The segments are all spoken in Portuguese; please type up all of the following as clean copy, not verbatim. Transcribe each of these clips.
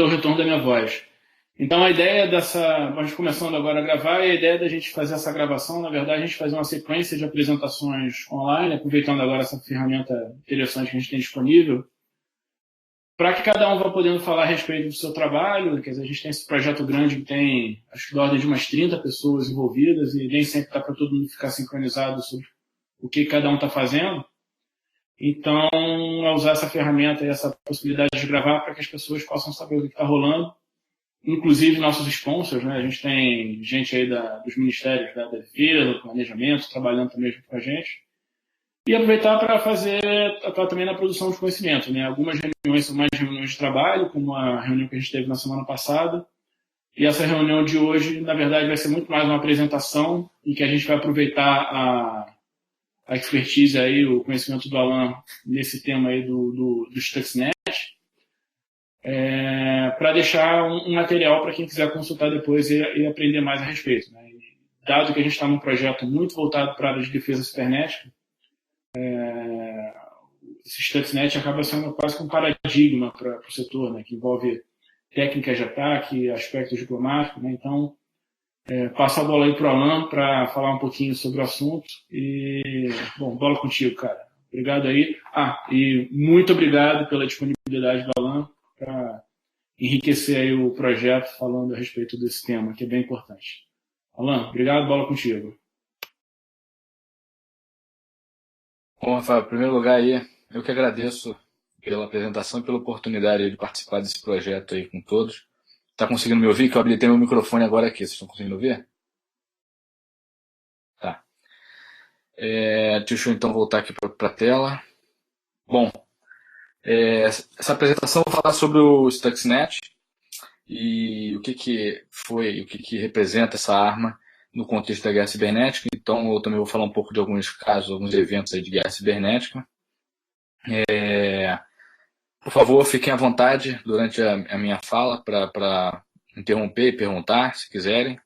o retorno da minha voz. Então, a ideia dessa... Nós começando agora a gravar, e a ideia da gente fazer essa gravação, na verdade, a gente fazer uma sequência de apresentações online, aproveitando agora essa ferramenta interessante que a gente tem disponível, para que cada um vá podendo falar a respeito do seu trabalho. Quer dizer, a gente tem esse projeto grande que tem, acho que da ordem de umas 30 pessoas envolvidas, e nem sempre dá para todo mundo ficar sincronizado sobre o que cada um está fazendo. Então, ao usar essa ferramenta e essa possibilidade de gravar para que as pessoas possam saber o que está rolando, inclusive nossos sponsors, né? A gente tem gente aí dos ministérios da defesa, do planejamento, trabalhando também com a gente. E aproveitar para atuar também na produção de conhecimento, né? Algumas reuniões são mais reuniões de trabalho, como a reunião que a gente teve na semana passada. E essa reunião de hoje, na verdade, vai ser muito mais uma apresentação em que a gente vai aproveitar a expertise aí, o conhecimento do Alan nesse tema aí do Stuxnet, para deixar um material para quem quiser consultar depois e aprender mais a respeito, né? Dado que a gente está num projeto muito voltado para a área de defesa cibernética, esse Stuxnet acaba sendo quase que um paradigma para o setor, né? Que envolve técnicas de ataque, aspectos diplomáticos, né? Então, passo a bola aí para o Alan para falar um pouquinho sobre o assunto. E, bom, bola contigo, cara. Obrigado aí. E muito obrigado pela disponibilidade do Alan para enriquecer aí o projeto falando a respeito desse tema, que é bem importante. Alan, obrigado, bola contigo. Bom, Rafael, em primeiro lugar aí, eu que agradeço pela apresentação e pela oportunidade de participar desse projeto aí com todos. Tá conseguindo me ouvir? Que eu habilitei meu microfone agora aqui. Vocês estão conseguindo ouvir? Tá. Deixa eu então voltar aqui para a tela. Bom, essa apresentação eu vou falar sobre o Stuxnet e o que foi, o que representa essa arma no contexto da guerra cibernética. Então eu também vou falar um pouco de alguns casos, alguns eventos aí de guerra cibernética. Por favor, fiquem à vontade durante a minha fala para interromper e perguntar, se quiserem.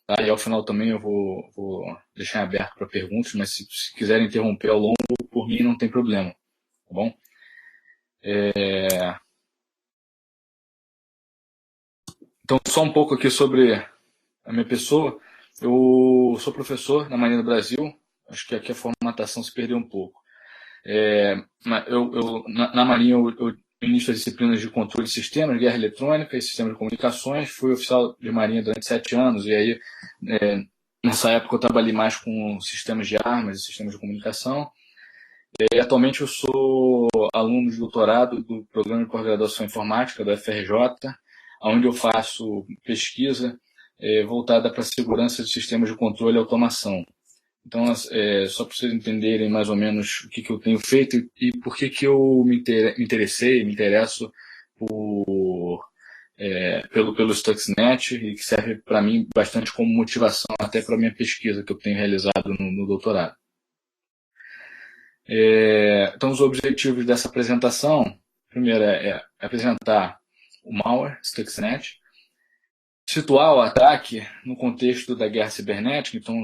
Tá? E ao final também eu vou deixar aberto para perguntas, mas se quiserem interromper ao longo, por mim não tem problema. Tá bom? Então, só um pouco aqui sobre a minha pessoa. Eu sou professor na Marinha do Brasil. Acho que aqui a formatação se perdeu um pouco. Na Marinha eu ministro as disciplinas de controle de sistemas, guerra eletrônica e sistemas de comunicações. Fui oficial de Marinha durante 7 anos e aí nessa época eu trabalhei mais com sistemas de armas e sistemas de comunicação. Atualmente eu sou aluno de doutorado do Programa de Pós-Graduação em Informática da UFRJ, onde eu faço pesquisa voltada para a segurança de sistemas de controle e automação. Então, só para vocês entenderem mais ou menos o que eu tenho feito e por que eu me interesso pelo Stuxnet, e que serve para mim bastante como motivação até para a minha pesquisa que eu tenho realizado no doutorado. Então, os objetivos dessa apresentação, primeiro é apresentar o malware Stuxnet, situar o ataque no contexto da guerra cibernética. Então,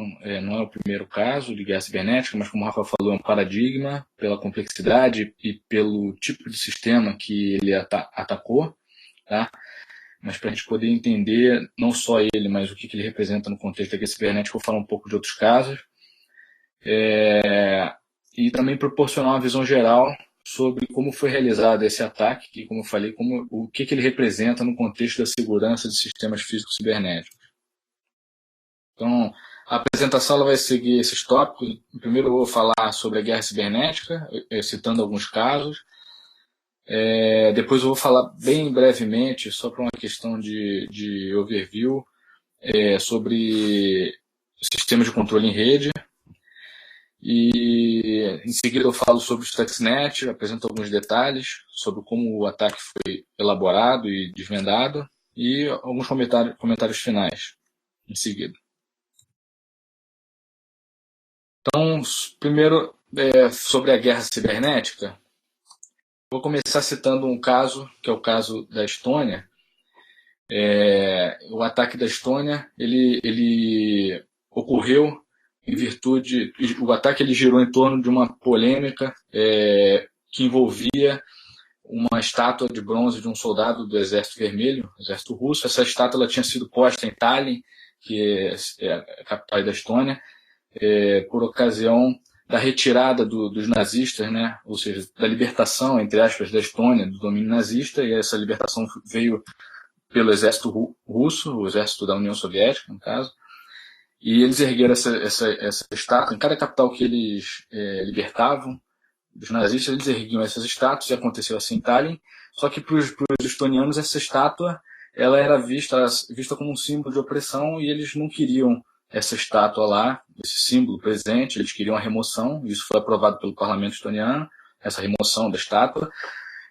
não é o primeiro caso de guerra cibernética, mas como o Rafa falou, é um paradigma pela complexidade e pelo tipo de sistema que ele atacou, tá? Mas para a gente poder entender não só ele, mas o que ele representa no contexto da guerra cibernética, eu vou falar um pouco de outros casos. E também proporcionar uma visão geral sobre como foi realizado esse ataque e, como eu falei, o que ele representa no contexto da segurança de sistemas físicos cibernéticos. Então, a apresentação ela vai seguir esses tópicos. Primeiro eu vou falar sobre a guerra cibernética, citando alguns casos. Depois eu vou falar bem brevemente, só para uma questão de overview, sobre sistemas de controle em rede. E em seguida eu falo sobre o Stuxnet, apresento alguns detalhes sobre como o ataque foi elaborado e desvendado e alguns comentários finais em seguida. Então, primeiro, sobre a guerra cibernética, vou começar citando um caso, que é o caso da Estônia. O ataque da Estônia, ele ocorreu em virtude, o ataque ele girou em torno de uma polêmica que envolvia uma estátua de bronze de um soldado do Exército Vermelho, Exército Russo. Essa estátua ela tinha sido posta em Tallinn, que é a capital da Estônia, por ocasião da retirada dos nazistas, né? Ou seja, da libertação, entre aspas, da Estônia, do domínio nazista, e essa libertação veio pelo Exército Russo, o Exército da União Soviética, no caso, e eles ergueram essa estátua. Em cada capital que eles libertavam dos nazistas, eles erguiam essas estátuas, e aconteceu assim em Tallinn. Só que para os estonianos, essa estátua ela era vista como um símbolo de opressão, e eles não queriam essa estátua lá, esse símbolo presente, eles queriam a remoção. Isso foi aprovado pelo parlamento estoniano, essa remoção da estátua.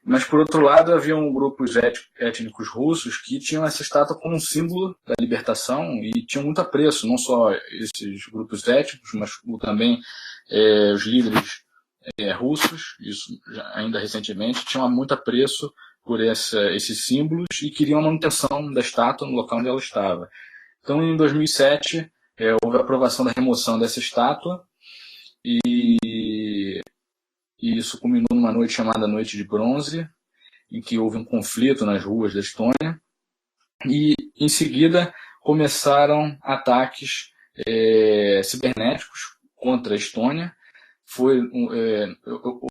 Mas, por outro lado, haviam grupos étnicos russos que tinham essa estátua como um símbolo da libertação e tinham muito apreço, não só esses grupos étnicos, mas também os líderes russos, isso ainda recentemente, tinham muito apreço por esses símbolos e queriam a manutenção da estátua no local onde ela estava. Então, em 2007, houve a aprovação da remoção dessa estátua e isso culminou numa noite chamada Noite de Bronze, em que houve um conflito nas ruas da Estônia, e em seguida começaram ataques cibernéticos contra a Estônia.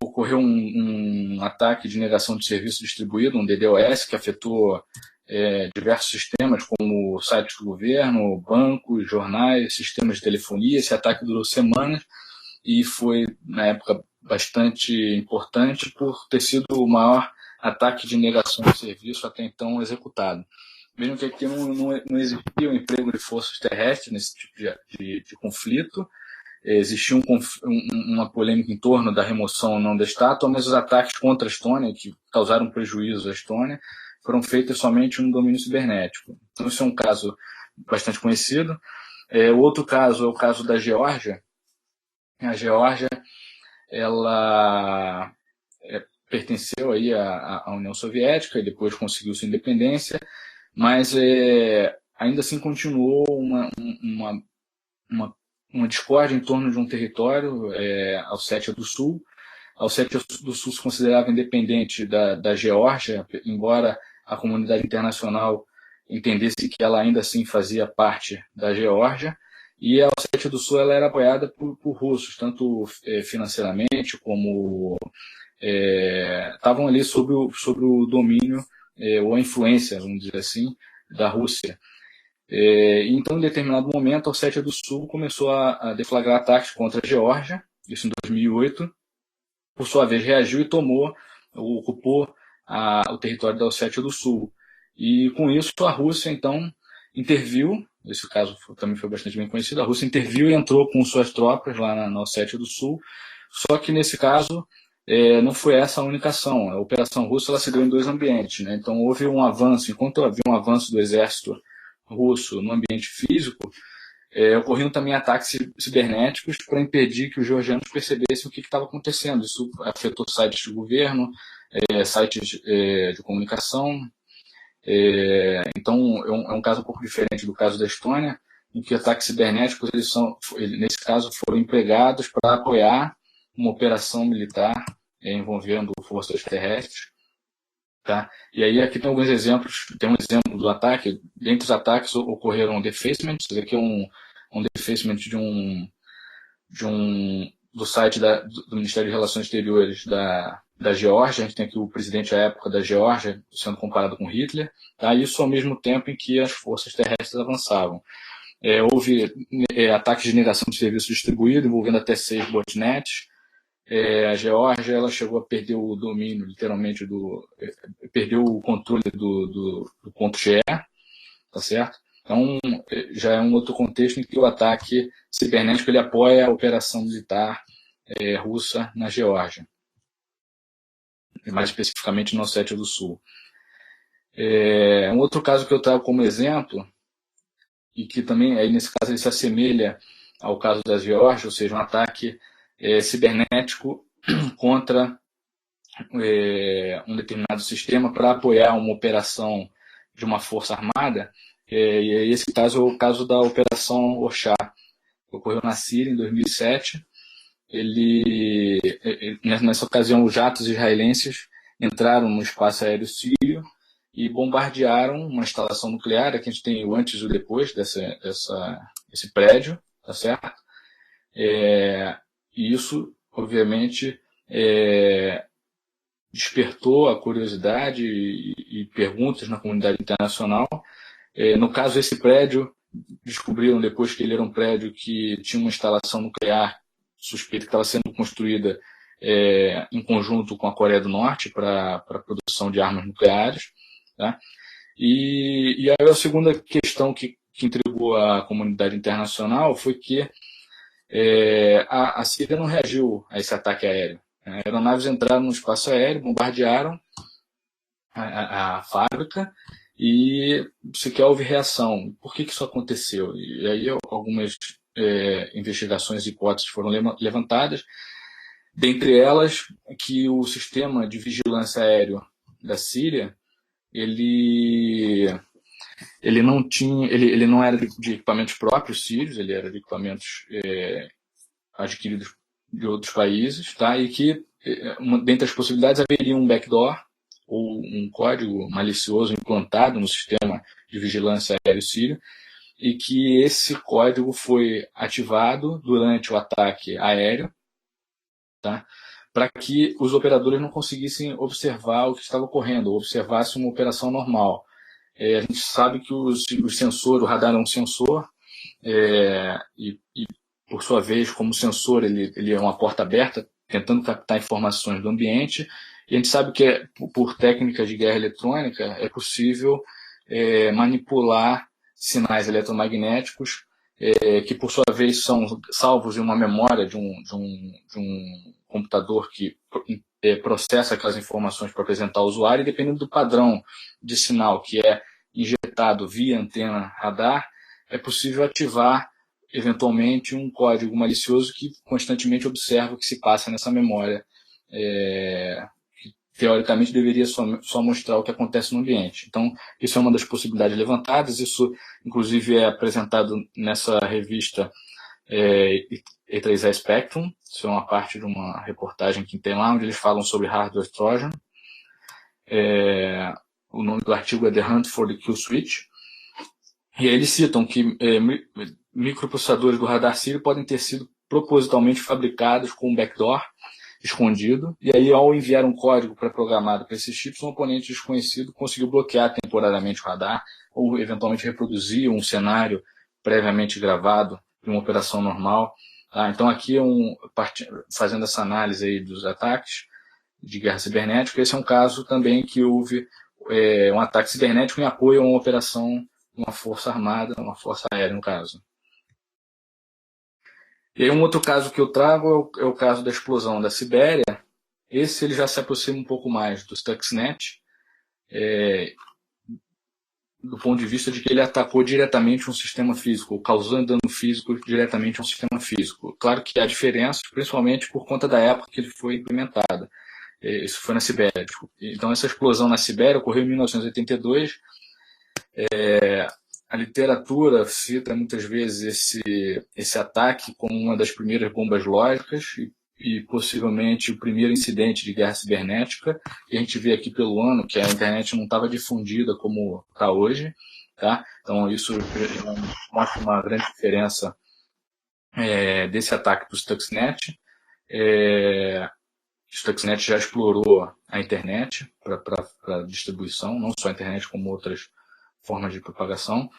Ocorreu um ataque de negação de serviço distribuído, um DDoS, que afetou diversos sistemas, como sites do governo, bancos, jornais, sistemas de telefonia. Esse ataque durou semanas e foi, na época, bastante importante por ter sido o maior ataque de negação de serviço até então executado. Mesmo que aqui não existia o emprego de forças terrestres nesse tipo de conflito, existia uma polêmica em torno da remoção ou não da estátua, mas os ataques contra a Estônia, que causaram prejuízo à Estônia, foram feitos somente no domínio cibernético. Então, esse é um caso bastante conhecido. O outro caso é o caso da Geórgia. A Geórgia, ela pertenceu aí à União Soviética e depois conseguiu sua independência, mas ainda assim continuou uma discórdia em torno de um território, a Ossétia do Sul. A Ossétia do Sul se considerava independente da Geórgia, embora a comunidade internacional entendesse que ela ainda assim fazia parte da Geórgia. E a Ossétia do Sul ela era apoiada por russos, tanto financeiramente como estavam ali sob o domínio ou a influência, vamos dizer assim, da Rússia. Então, em determinado momento, a Ossétia do Sul começou a deflagrar ataques contra a Geórgia, isso em 2008. Por sua vez, reagiu e ocupou o território da Ossétia do Sul. E, com isso, a Rússia, então, interviu. Esse caso também foi bastante bem conhecido. A Rússia interviu e entrou com suas tropas lá na Ossétia do Sul. Só que, nesse caso, não foi essa a única ação. A Operação Russa ela se deu em dois ambientes, né? Então, houve um avanço. Enquanto havia um avanço do exército russo no ambiente físico, ocorriam também ataques cibernéticos para impedir que os georgianos percebessem o que estava acontecendo. Isso afetou sites de governo, sites de comunicação. Então, é um caso um pouco diferente do caso da Estônia, em que ataques cibernéticos, nesse caso, foram empregados para apoiar uma operação militar envolvendo forças terrestres. Tá? E aí aqui tem alguns exemplos. Tem um exemplo do ataque. Dentre os ataques ocorreram defacements. Isso aqui é um defacement do site do Ministério de Relações Exteriores da Geórgia. A gente tem aqui o presidente à época da Geórgia sendo comparado com Hitler. Tá? Isso ao mesmo tempo em que as forças terrestres avançavam. Houve ataques de negação de serviço distribuído envolvendo até 6 botnets. A Geórgia ela chegou a perder o domínio, literalmente, perdeu o controle do ponto GE, tá certo? Então, já é um outro contexto em que o ataque cibernético ele apoia a operação militar russa na Geórgia, mais especificamente na Ossétia do Sul. Um outro caso que eu trago como exemplo, e que também, aí, nesse caso, ele se assemelha ao caso da Geórgia, ou seja, um ataque cibernético contra um determinado sistema para apoiar uma operação de uma força armada. E esse caso é o caso da Operação Orchá, que ocorreu na Síria em 2007. Nessa ocasião, os jatos israelenses entraram no espaço aéreo sírio e bombardearam uma instalação nuclear. Aqui a gente tem o antes e o depois esse prédio, tá certo? E isso, obviamente, despertou a curiosidade e perguntas na comunidade internacional. No caso, esse prédio, descobriram depois que ele era um prédio que tinha uma instalação nuclear suspeita que estava sendo construída em conjunto com a Coreia do Norte para a produção de armas nucleares. Tá? E aí a segunda questão que intrigou a comunidade internacional foi que a Síria não reagiu a esse ataque aéreo. Aeronaves entraram no espaço aéreo, bombardearam a fábrica e sequer houve reação. Por que isso aconteceu? E aí algumas investigações e hipóteses foram levantadas, dentre elas que o sistema de vigilância aéreo da Síria ele não era de equipamentos próprios sírios, ele era de equipamentos adquiridos de outros países, tá? E que dentre as possibilidades haveria um backdoor ou um código malicioso implantado no sistema de vigilância aéreo sírio, e que esse código foi ativado durante o ataque aéreo, tá? Para que os operadores não conseguissem observar o que estava ocorrendo, ou observassem uma operação normal. A gente sabe que o radar é um sensor, e por sua vez, como sensor, ele é uma porta aberta, tentando captar informações do ambiente, e a gente sabe que por técnicas de guerra eletrônica é possível manipular sinais eletromagnéticos que, por sua vez, são salvos em uma memória de um computador que processa aquelas informações para apresentar ao usuário, e dependendo do padrão de sinal que é injetado via antena radar, é possível ativar eventualmente um código malicioso que constantemente observa o que se passa nessa memória, que teoricamente deveria só mostrar o que acontece no ambiente. Então, isso é uma das possibilidades levantadas. Isso, inclusive, é apresentado nessa revista E3A Spectrum. Isso é uma parte de uma reportagem que tem lá, onde eles falam sobre hardware Trojan. O nome do artigo é The Hunt for the Kill Switch. E aí eles citam que microprocessadores do radar sírio podem ter sido propositalmente fabricados com um backdoor escondido, e aí ao enviar um código pré-programado para esses chips, um oponente desconhecido conseguiu bloquear temporariamente o radar, ou eventualmente reproduzir um cenário previamente gravado de uma operação normal. Então aqui fazendo essa análise aí dos ataques de guerra cibernética, esse é um caso também que houve um ataque cibernético em apoio a uma operação de uma força armada, uma força aérea no caso. E aí um outro caso que eu trago é o caso da explosão da Sibéria. Esse ele já se aproxima um pouco mais do Stuxnet, do ponto de vista de que ele atacou diretamente um sistema físico, causando dano físico diretamente a um sistema físico. Claro que há diferenças, principalmente por conta da época que ele foi implementado. Isso foi na Sibéria. Então essa explosão na Sibéria ocorreu em 1982. A literatura cita muitas vezes esse ataque como uma das primeiras bombas lógicas e possivelmente o primeiro incidente de guerra cibernética. E a gente vê aqui pelo ano que a internet não estava difundida como está hoje. Tá? Então isso mostra uma grande diferença desse ataque para o Stuxnet. O Stuxnet já explorou a internet para distribuição, não só a internet como outras formas de propagação.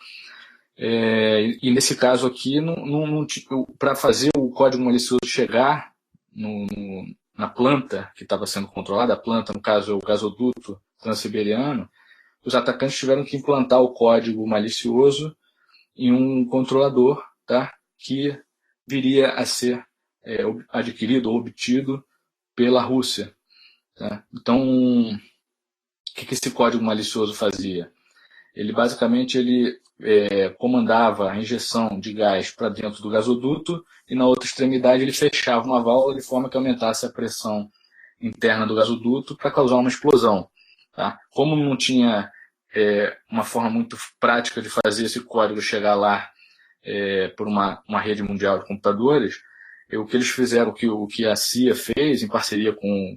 E nesse caso aqui, para fazer o código malicioso chegar na planta que estava sendo controlada, a planta, no caso, é o gasoduto transiberiano, os atacantes tiveram que implantar o código malicioso em um controlador, tá, que viria a ser adquirido ou obtido pela Rússia. Tá? Então, o que esse código malicioso fazia? Ele basicamente comandava a injeção de gás para dentro do gasoduto e na outra extremidade ele fechava uma válvula de forma que aumentasse a pressão interna do gasoduto para causar uma explosão. Tá? Como não tinha uma forma muito prática de fazer esse código chegar lá por uma rede mundial de computadores, o que eles fizeram, o que a CIA fez em parceria com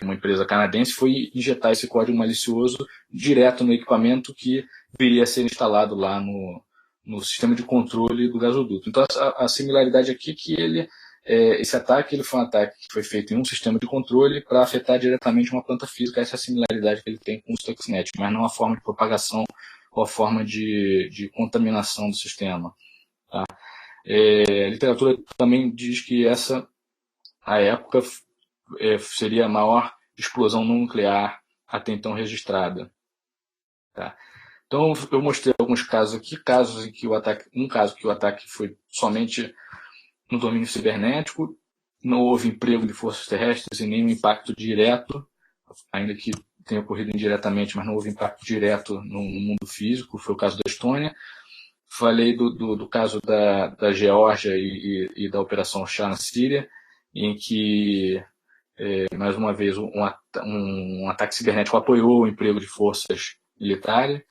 uma empresa canadense, foi injetar esse código malicioso direto no equipamento que viria a ser instalado lá no sistema de controle do gasoduto. Então, a similaridade aqui é que esse ataque foi um ataque que foi feito em um sistema de controle para afetar diretamente uma planta física. Essa é a similaridade que ele tem com o Stuxnet, mas não a forma de propagação ou a forma de contaminação do sistema. Tá? A literatura também diz que a época, seria a maior explosão nuclear até então registrada. Tá? Então, eu mostrei alguns casos aqui, um caso que o ataque foi somente no domínio cibernético, não houve emprego de forças terrestres e nenhum impacto direto, ainda que tenha ocorrido indiretamente, mas não houve impacto direto no mundo físico, foi o caso da Estônia. Falei do caso da Geórgia e da Operação Shah na Síria, em que, mais uma vez, um ataque cibernético apoiou o emprego de forças militares,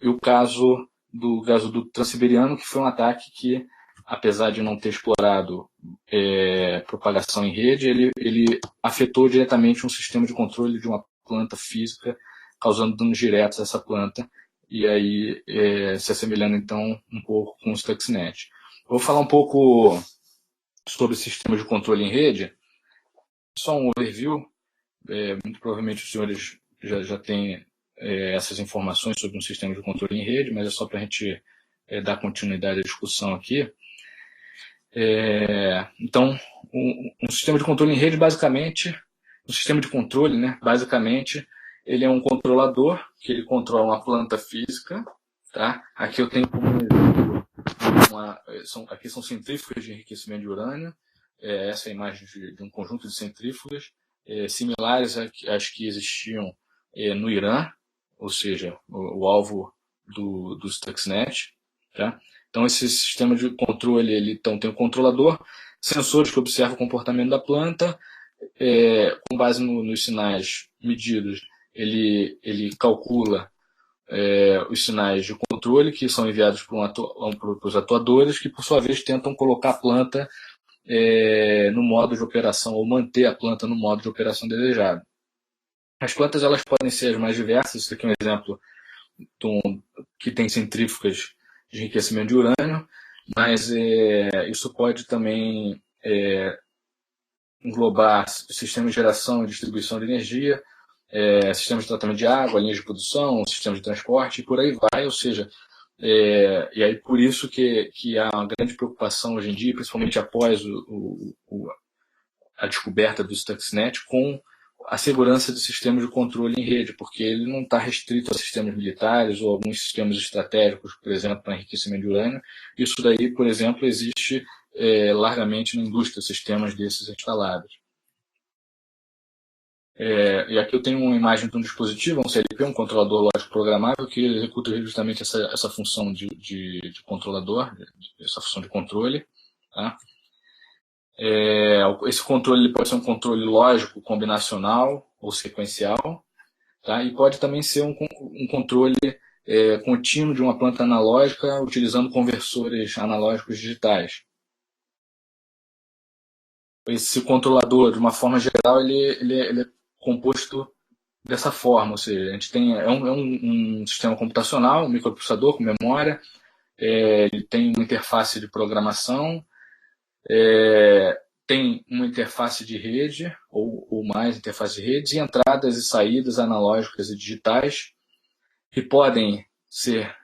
e o caso do gasoduto Transiberiano, que foi um ataque que, apesar de não ter explorado propagação em rede, ele afetou diretamente um sistema de controle de uma planta física, causando danos diretos a essa planta, e aí se assemelhando então um pouco com o Stuxnet. Vou falar um pouco sobre sistemas de controle em rede, só um overview, muito provavelmente os senhores já têm essas informações sobre um sistema de controle em rede, mas é só para a gente dar continuidade à discussão aqui. Então, um sistema de controle em rede, basicamente, um sistema de controle, né, basicamente, ele é um controlador que ele controla uma planta física. Tá? Aqui eu tenho como exemplo, aqui são centrífugas de enriquecimento de urânio. Essa é a imagem de um conjunto de centrífugas similares às que existiam no Irã, ou seja, o alvo do Stuxnet. Tá? Então, esse sistema de controle, ele tem um controlador, sensores que observam o comportamento da planta, com base nos sinais medidos, ele calcula os sinais de controle que são enviados para os atuadores, que por sua vez tentam colocar a planta no modo de operação, ou manter a planta no modo de operação desejado. As plantas elas podem ser as mais diversas. Isso aqui é um exemplo que tem centrífugas de enriquecimento de urânio, mas isso pode também englobar sistemas de geração e distribuição de energia, sistemas de tratamento de água, linhas de produção, sistemas de transporte, e por aí vai. Ou seja, e aí por isso que há uma grande preocupação hoje em dia, principalmente após a descoberta do Stuxnet, com a segurança do sistema de controle em rede, porque ele não está restrito a sistemas militares ou alguns sistemas estratégicos, por exemplo, para enriquecimento de urânio. Isso daí, por exemplo, existe largamente na indústria, sistemas desses instalados. E aqui eu tenho uma imagem de um dispositivo, um CLP, um controlador lógico programável, que executa justamente essa função de controlador, essa função de controle. Tá? Esse controle ele pode ser um controle lógico, combinacional ou sequencial, tá? E pode também ser um controle contínuo de uma planta analógica utilizando conversores analógicos digitais. Esse controlador, de uma forma geral, ele é composto dessa forma, ou seja, a gente tem um sistema computacional, um microprocessador com memória, ele tem uma interface de programação, tem uma interface de rede, ou mais interface de redes, e entradas e saídas analógicas e digitais, que podem ser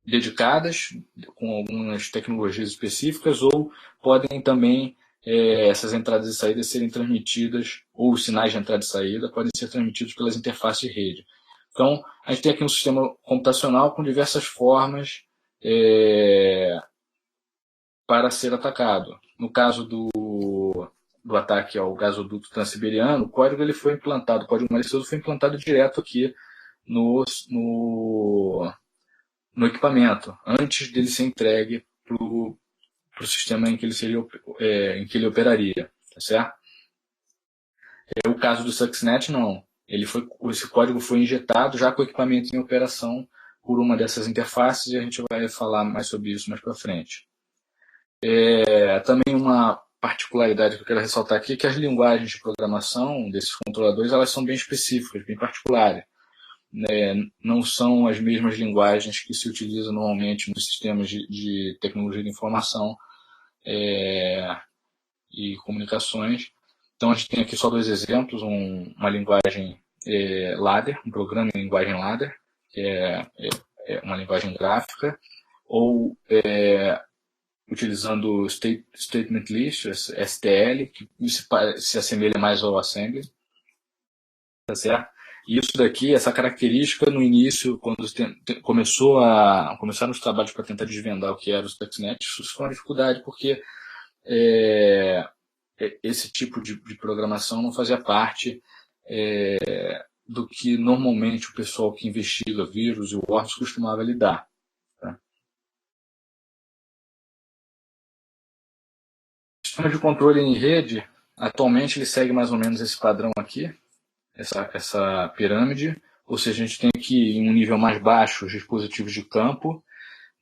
dedicadas com algumas tecnologias específicas, ou podem também essas entradas e saídas serem transmitidas, ou os sinais de entrada e saída podem ser transmitidos pelas interfaces de rede. Então, a gente tem aqui um sistema computacional com diversas formas para ser atacado. No caso do ataque ao gasoduto Transiberiano, o código ele foi implantado, o código malicioso foi implantado direto aqui no equipamento, antes dele ser entregue para o sistema em que ele operaria, tá certo? O caso do Stuxnet, não. Esse código foi injetado já com o equipamento em operação por uma dessas interfaces, e a gente vai falar mais sobre isso mais para frente. Também particularidade que eu quero ressaltar aqui é que as linguagens de programação desses controladores elas são bem específicas, bem particulares. Não são as mesmas linguagens que se utilizam normalmente nos sistemas de tecnologia de informação e comunicações. Então, a gente tem aqui só dois exemplos, uma linguagem ladder, um programa em linguagem ladder, que é uma linguagem gráfica, ou utilizando Statement List, STL, que se assemelha mais ao Assembly, tá certo? E isso daqui, essa característica, no início, quando começaram os trabalhos para tentar desvendar o que era o Stuxnet, isso foi uma dificuldade, porque esse tipo de programação não fazia parte do que normalmente o pessoal que investiga vírus e worms costumava lidar. Tá? O sistema de controle em rede, atualmente, ele segue mais ou menos esse padrão aqui, essa pirâmide, ou seja, a gente tem aqui em um nível mais baixo os dispositivos de campo,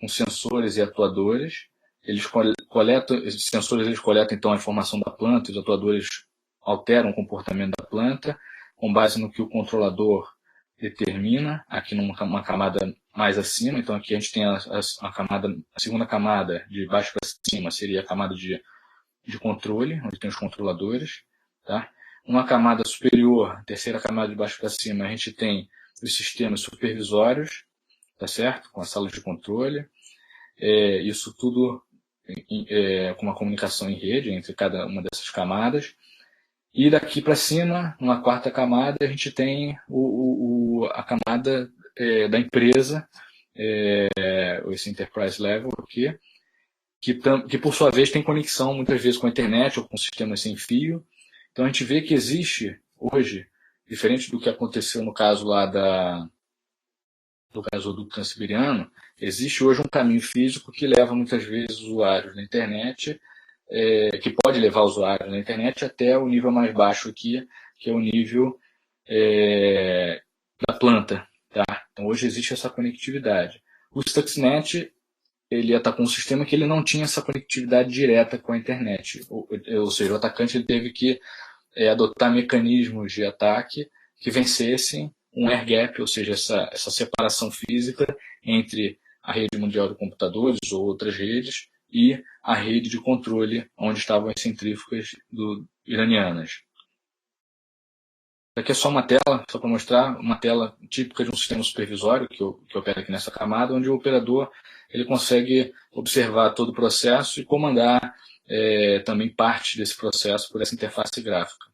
com sensores e atuadores. Esses sensores eles coletam então a informação da planta, os atuadores alteram o comportamento da planta, com base no que o controlador determina, aqui numa camada mais acima. Então aqui a gente tem a segunda camada, de baixo para cima, seria a camada de controle, onde tem os controladores. Tá? Uma camada superior, terceira camada de baixo para cima, a gente tem os sistemas supervisórios, tá certo? Com as salas de controle. Isso tudo com uma comunicação em rede entre cada uma dessas camadas. E daqui para cima, numa quarta camada, a gente tem a camada da empresa, esse enterprise level aqui, que por sua vez tem conexão muitas vezes com a internet ou com sistemas sem fio. Então a gente vê que existe hoje, diferente do que aconteceu no caso lá do gasoduto transiberiano, existe hoje um caminho físico que leva muitas vezes usuários na internet, que pode levar usuários na internet até o nível mais baixo aqui, que é o nível da planta. Tá? Então hoje existe essa conectividade. O Stuxnet ele atacou um sistema que ele não tinha essa conectividade direta com a internet, ou seja, o atacante ele teve que adotar mecanismos de ataque que vencessem um air gap, ou seja, essa separação física entre a rede mundial de computadores ou outras redes e a rede de controle onde estavam as centrífugas iranianas. Aqui é só uma tela, só para mostrar, uma tela típica de um sistema supervisório que opera aqui nessa camada, onde o operador ele consegue observar todo o processo e comandar também parte desse processo por essa interface gráfica.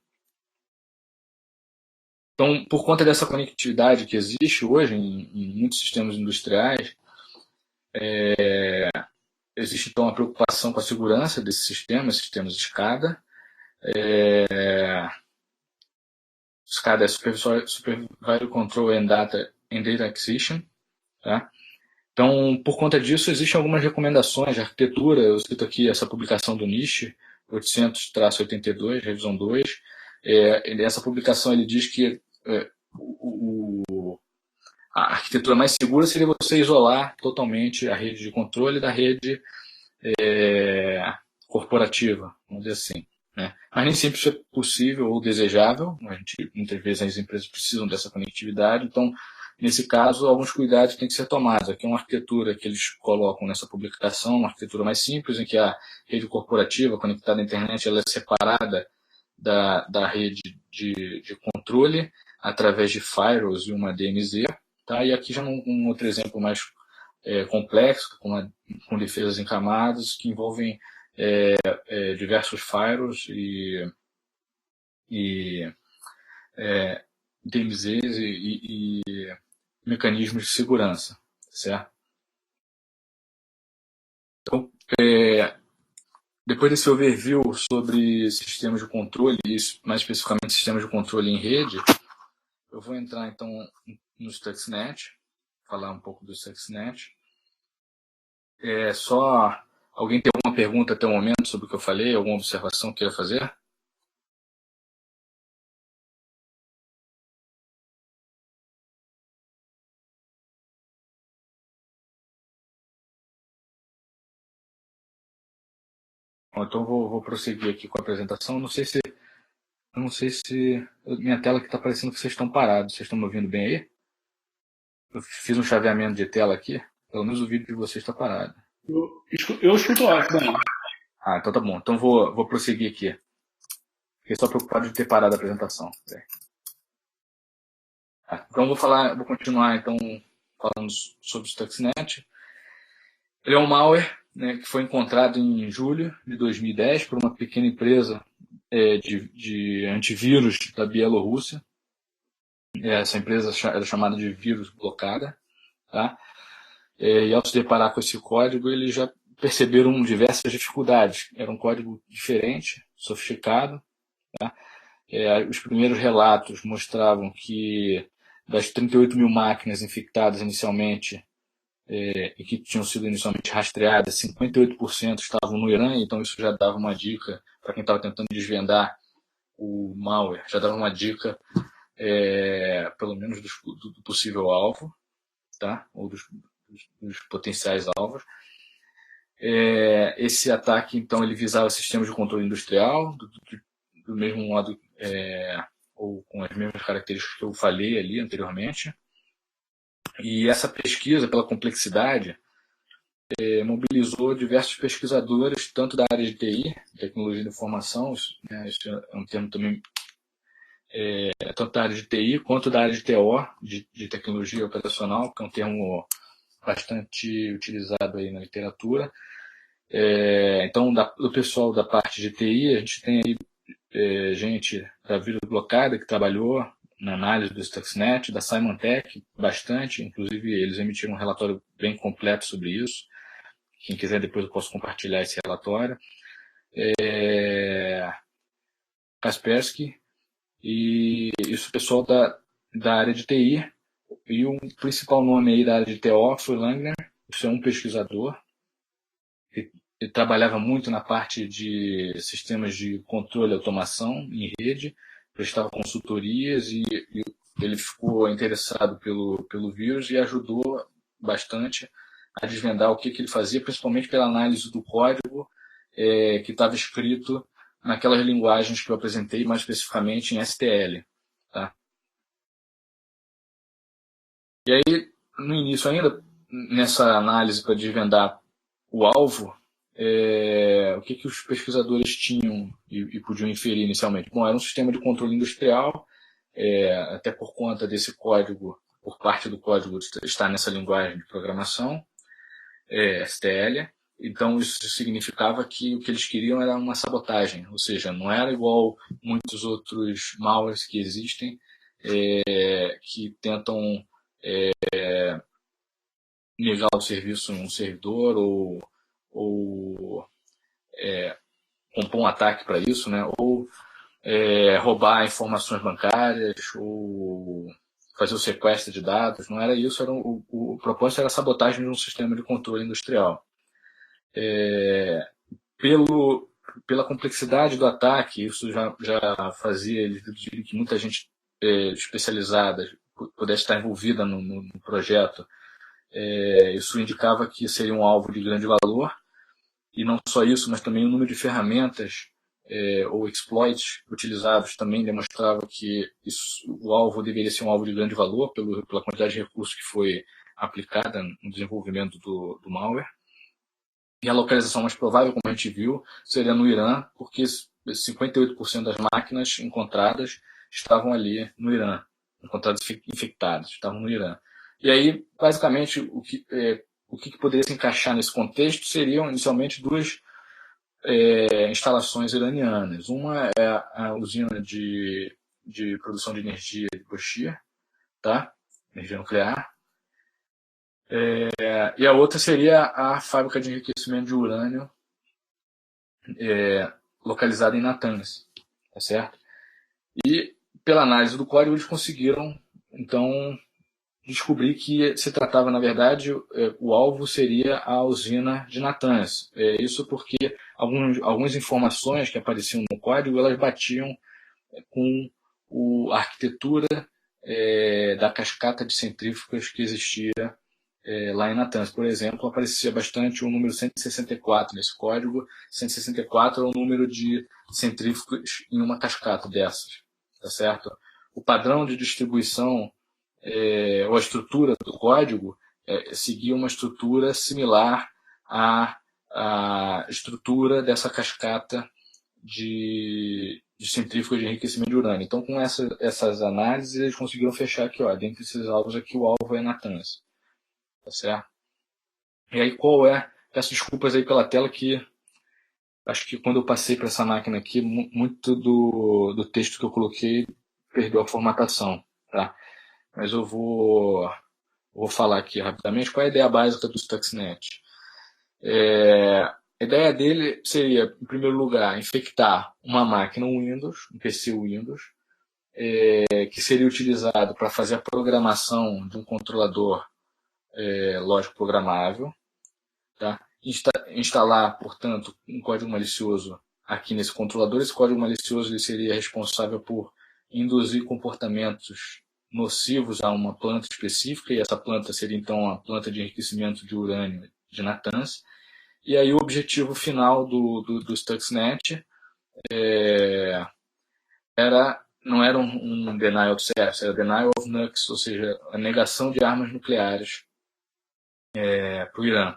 Então, por conta dessa conectividade que existe hoje em muitos sistemas industriais, existe então uma preocupação com a segurança desses sistemas de SCADA. SCADA é Supervisory Control and Data Acquisition. Tá? Então, por conta disso, existem algumas recomendações de arquitetura. Eu cito aqui essa publicação do NIST, 800-82, revisão 2. Essa publicação ele diz que a arquitetura mais segura seria você isolar totalmente a rede de controle da rede corporativa, vamos dizer assim. Né? Mas nem sempre isso é possível ou desejável. Muitas vezes as empresas precisam dessa conectividade, então, nesse caso, alguns cuidados têm que ser tomados. Aqui é uma arquitetura que eles colocam nessa publicação, uma arquitetura mais simples, em que a rede corporativa conectada à internet ela é separada da rede de controle através de firewalls e uma DMZ. Tá? E aqui já um outro exemplo mais complexo, com defesas em camadas, que envolvem diversos firewalls e DMZs e mecanismos de segurança, certo? Então, depois desse overview sobre sistemas de controle, e mais especificamente sistemas de controle em rede, eu vou entrar então no Stuxnet, falar um pouco do Stuxnet. Alguém tem alguma pergunta até o momento sobre o que eu falei? Alguma observação que queira fazer? Bom, então vou prosseguir aqui com a apresentação. Não sei se minha tela que está parecendo que vocês estão parados. Vocês estão me ouvindo bem aí? Eu fiz um chaveamento de tela aqui. Pelo menos o vídeo de vocês está parado. Eu escuto ótimo. Ah, então tá bom. Então vou prosseguir aqui. Fiquei só preocupado de ter parado a apresentação. Então vou continuar então falando sobre o Stuxnet. Ele é um malware, né, que foi encontrado em julho de 2010 por uma pequena empresa de antivírus da Bielorrússia. Essa empresa era chamada de Vírus Blocada. Tá? E ao se deparar com esse código, eles já perceberam diversas dificuldades. Era um código diferente, sofisticado. Tá? Os primeiros relatos mostravam que das 38 mil máquinas infectadas inicialmente e que tinham sido inicialmente rastreadas, 58% estavam no Irã, então isso já dava uma dica para quem estava tentando desvendar o malware, já dava uma dica pelo menos do possível alvo, tá? Ou dos potenciais alvos. Esse ataque, então, ele visava sistemas de controle industrial, do mesmo modo, ou com as mesmas características que eu falei ali anteriormente. E essa pesquisa, pela complexidade, mobilizou diversos pesquisadores, tanto da área de TI, tecnologia da informação, né, isso é um termo também, tanto da área de TI quanto da área de TO, de tecnologia operacional, que é um termo bastante utilizado aí na literatura. Então, do pessoal da parte de TI, a gente tem aí gente da Vírus Blocada que trabalhou na análise do Stuxnet, da Symantec, bastante, inclusive eles emitiram um relatório bem completo sobre isso. Quem quiser depois eu posso compartilhar kaspersky relatório. Kaspersky e isso o pessoal da área de TI. E o principal nome aí da área de TO foi Langner. Isso é um pesquisador. Ele trabalhava muito na parte de sistemas de controle e automação em rede, prestava consultorias e ele ficou interessado pelo vírus e ajudou bastante a desvendar o que ele fazia, principalmente pela análise do código que estava escrito naquelas linguagens que eu apresentei, mais especificamente em STL. Tá? E aí, no início ainda, nessa análise para desvendar o alvo, o que os pesquisadores tinham e podiam inferir inicialmente? Bom, era um sistema de controle industrial, até por conta desse código, por parte do código estar nessa linguagem de programação, STL. Então, isso significava que o que eles queriam era uma sabotagem, ou seja, não era igual muitos outros malwares que existem, que tentam negar o serviço em um servidor ou compor um ataque para isso, né? Ou roubar informações bancárias, ou fazer o sequestro de dados. Não era isso, o propósito era a sabotagem de um sistema de controle industrial. Pela complexidade do ataque, isso já fazia eles deduzirem que muita gente especializada pudesse estar envolvida no projeto. Isso indicava que seria um alvo de grande valor. E não só isso, mas também o número de ferramentas ou exploits utilizados também demonstrava que o alvo deveria ser um alvo de grande valor pela quantidade de recursos que foi aplicada no desenvolvimento do malware. E a localização mais provável, como a gente viu, seria no Irã, porque 58% das máquinas encontradas estavam ali no Irã, encontradas infectadas, estavam no Irã. E aí, basicamente, o que poderia se encaixar nesse contexto seriam, inicialmente, duas instalações iranianas. Uma é a usina de produção de energia de Bushehr, tá? Energia nuclear. E a outra seria a fábrica de enriquecimento de urânio localizada em Natanz, tá certo? E, pela análise do código, eles conseguiram, então, descobri que se tratava, na verdade, o alvo seria a usina de Natanz. Isso porque algumas informações que apareciam no código, elas batiam com a arquitetura da cascata de centrífugas que existia lá em Natanz, por exemplo, aparecia bastante o número 164 nesse código. 164 é o número de centrífugos em uma cascata dessas, tá certo? O padrão de distribuição ou a estrutura do código seguia uma estrutura similar à estrutura dessa cascata de centrífuga de enriquecimento de urânio. Então, com essas análises, eles conseguiram fechar aqui, ó, dentre esses alvos aqui, o alvo é Natanz. Tá certo? E aí qual é? Peço desculpas aí pela tela, que acho que quando eu passei para essa máquina aqui, muito do texto que eu coloquei perdeu a formatação, tá? Mas eu vou falar aqui rapidamente qual é a ideia básica do Stuxnet. A ideia dele seria, em primeiro lugar, infectar uma máquina Windows, um PC Windows, que seria utilizado para fazer a programação de um controlador lógico programável, tá? Instalar, portanto, um código malicioso aqui nesse controlador. Esse código malicioso ele seria responsável por induzir comportamentos nocivos a uma planta específica, e essa planta seria então a planta de enriquecimento de urânio de Natanz. E aí o objetivo final do Stuxnet não era um denial of service, era denial of nukes, ou seja, a negação de armas nucleares para o Irã.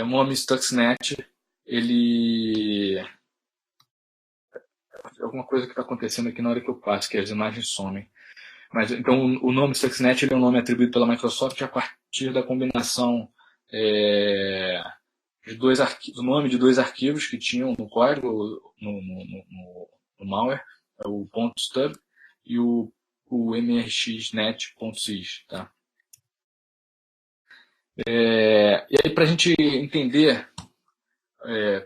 O nome Stuxnet, ele... Alguma coisa que está acontecendo aqui na hora que eu passo, que as imagens somem. Mas, então, o nome Stuxnet ele é um nome atribuído pela Microsoft a partir da combinação do nome de dois arquivos que tinham no código, no malware, o .stub e o mrxnet.sys, tá? E aí, para a gente entender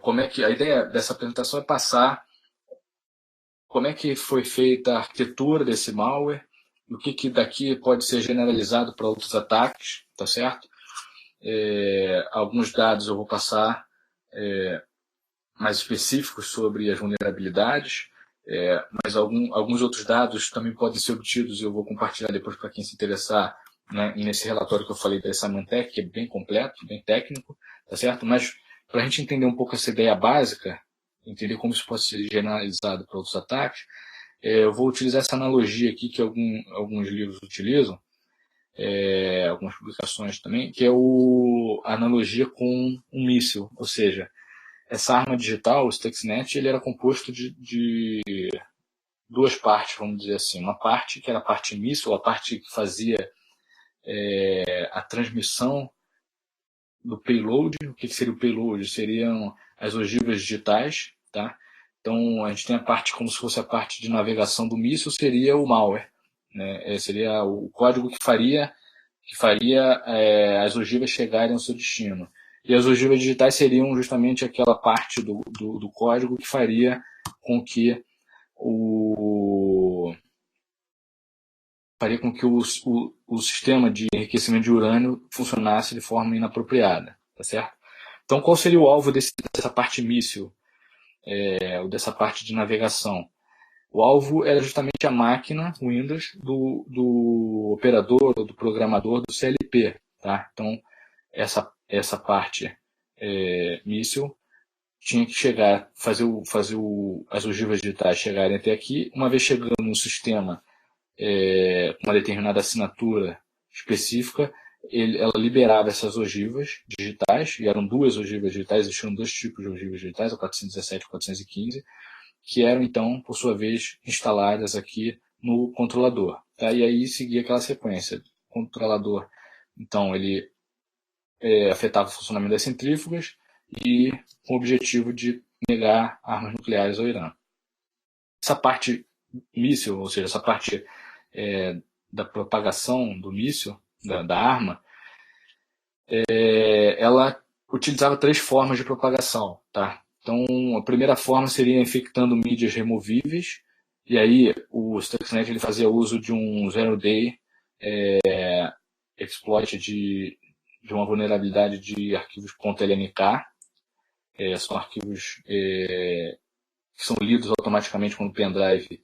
como é que a ideia dessa apresentação é passar como é que foi feita a arquitetura desse malware, o que daqui pode ser generalizado para outros ataques, tá certo? Alguns dados eu vou passar mais específicos sobre as vulnerabilidades, mas alguns outros dados também podem ser obtidos e eu vou compartilhar depois para quem se interessar, né, nesse relatório que eu falei da Symantec, que é bem completo, bem técnico, tá certo? Mas para a gente entender um pouco essa ideia básica, entender como isso pode ser generalizado para outros ataques, eu vou utilizar essa analogia aqui que alguns livros utilizam, algumas publicações também, que é a analogia com um míssil, ou seja, essa arma digital, o Stuxnet, ele era composto de duas partes, vamos dizer assim. Uma parte que era a parte míssil, a parte que fazia a transmissão do payload. O que seria o payload? Seriam as ogivas digitais, tá? Então, a gente tem a parte como se fosse a parte de navegação do míssil, seria o malware, né? Seria o código que faria as ogivas chegarem ao seu destino. E as ogivas digitais seriam justamente aquela parte do código que faria com que o sistema de enriquecimento de urânio funcionasse de forma inapropriada, tá certo? Então, qual seria o alvo dessa parte míssil, ou dessa parte de navegação? O alvo era justamente a máquina Windows do operador ou do programador do CLP, tá? Então, essa parte míssil tinha que chegar, fazer as ogivas digitais chegarem até aqui. Uma vez chegando no sistema com uma determinada assinatura específica, ela liberava essas ogivas digitais, e eram duas ogivas digitais, existiam dois tipos de ogivas digitais, a 417 e 415, que eram, então, por sua vez, instaladas aqui no controlador. Tá? E aí seguia aquela sequência. O controlador, então, ele afetava o funcionamento das centrífugas e com o objetivo de negar armas nucleares ao Irã. Essa parte míssil, ou seja, essa parte da propagação do míssil, da arma, ela utilizava três formas de propagação, tá? Então, a primeira forma seria infectando mídias removíveis, e aí o Stuxnet ele fazia uso de um zero-day exploit de uma vulnerabilidade de arquivos .lnk. São arquivos que são lidos automaticamente quando o pendrive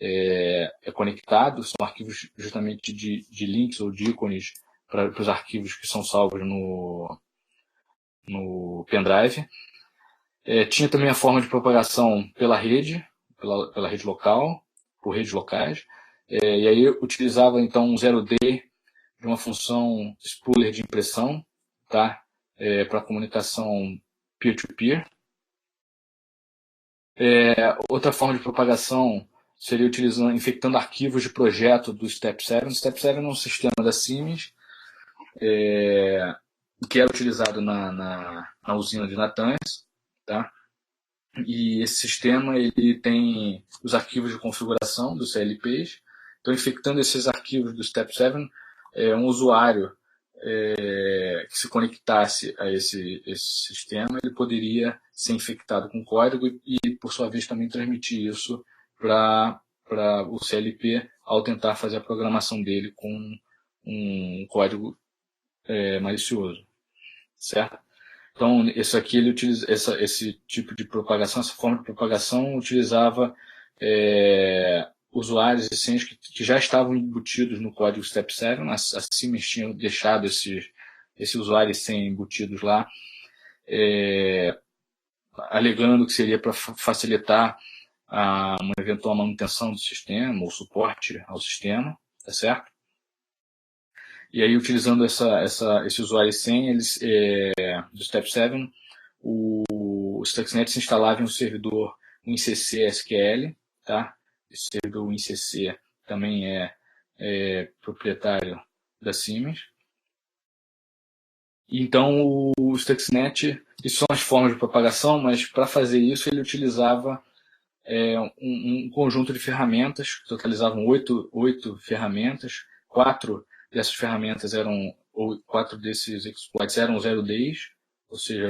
é conectado, são arquivos justamente de links ou de ícones para os arquivos que são salvos no pendrive. Tinha também a forma de propagação pela rede local, por redes locais. E aí utilizava então um 0D de uma função spooler de impressão, tá? Para comunicação peer-to-peer. Outra forma de propagação seria infectando arquivos de projeto do Step 7. O Step 7 é um sistema da Siemens que era utilizado na usina de Natanz, tá? E esse sistema ele tem os arquivos de configuração dos CLPs. Então, infectando esses arquivos do Step 7, um usuário que se conectasse a esse sistema, ele poderia ser infectado com código e, por sua vez, também transmitir isso para o CLP ao tentar fazer a programação dele com um código malicioso, certo? Então, esse tipo de propagação, essa forma de propagação utilizava usuários e senhas que já estavam embutidos no código Step 7. A Siemens tinha deixado esse usuário e senha embutidos lá, alegando que seria para facilitar uma eventual manutenção do sistema ou suporte ao sistema, tá certo? E aí, utilizando esse usuário e senha do Step 7, o Stuxnet se instalava em um servidor WinCC SQL, tá? Esse servidor WinCC também é proprietário da Siemens. Então, o Stuxnet, isso são as formas de propagação, mas para fazer isso ele utilizava um conjunto de ferramentas, que totalizavam 8 ferramentas. 4 dessas ferramentas quatro desses exploits eram 0Ds, ou seja,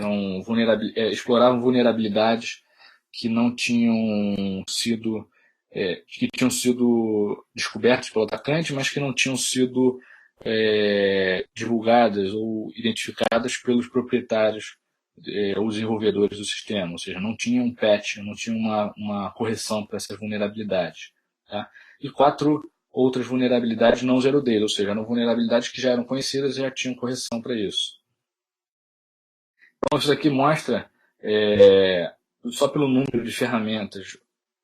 exploravam vulnerabilidades que não tinham sido que tinham sido descobertas pelo atacante, mas que não tinham sido divulgadas ou identificadas pelos proprietários ou desenvolvedores do sistema, ou seja, não tinha um patch, não tinha uma correção para essas vulnerabilidades, tá? E 4 outras vulnerabilidades não 0D, ou seja, eram vulnerabilidades que já eram conhecidas e já tinham correção para isso. Então, isso aqui mostra, só pelo número de ferramentas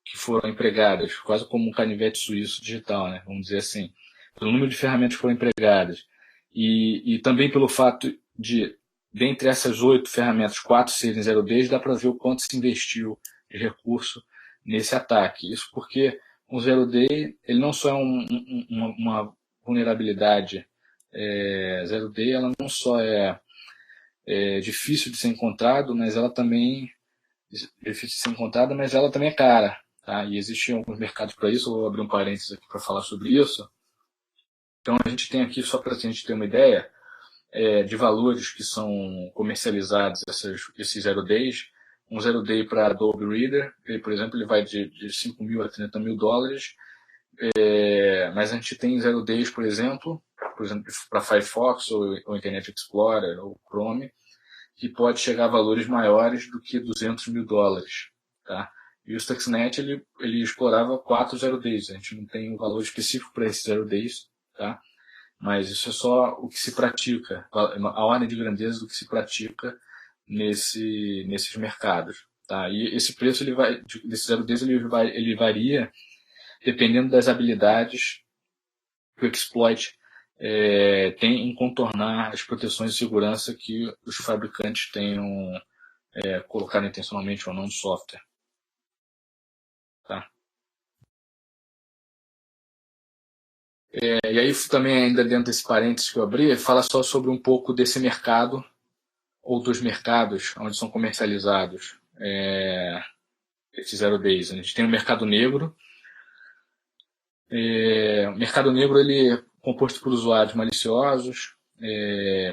que foram empregadas, quase como um canivete suíço digital, né? Vamos dizer assim, pelo número de ferramentas que foram empregadas e também pelo fato de, dentre essas 8 ferramentas, 4 serem 0Ds, dá para ver o quanto se investiu de recurso nesse ataque. Isso porque o 0D ele não só é uma vulnerabilidade 0D, ela não só é difícil de ser encontrado, mas ela também é cara, tá? E existem alguns mercados para isso. Eu vou abrir um parênteses aqui para falar sobre isso. Então a gente tem aqui, só para a gente ter uma ideia de valores que são comercializados, esses 0Ds. Um 0D para Adobe Reader, ele, por exemplo, ele vai de $5.000 a $30.000, mas a gente tem 0Ds, por exemplo, para Firefox ou Internet Explorer ou Chrome, que pode chegar a valores maiores do que $200.000, tá? E o Stuxnet ele explorava 4 0Ds. A gente não tem um valor específico para esses 0Ds, tá? Mas isso é só o que se pratica, a ordem de grandeza do que se pratica nesses mercados, tá? E esse preço desses 0Ds ele varia dependendo das habilidades que o exploit tem em contornar as proteções de segurança que os fabricantes tenham colocado intencionalmente ou não no software, tá? E aí também, ainda dentro desse parênteses que eu abri, fala só sobre um pouco desse mercado ou dos mercados onde são comercializados esses 0Ds. A gente tem o mercado negro. O mercado negro ele é composto por usuários maliciosos,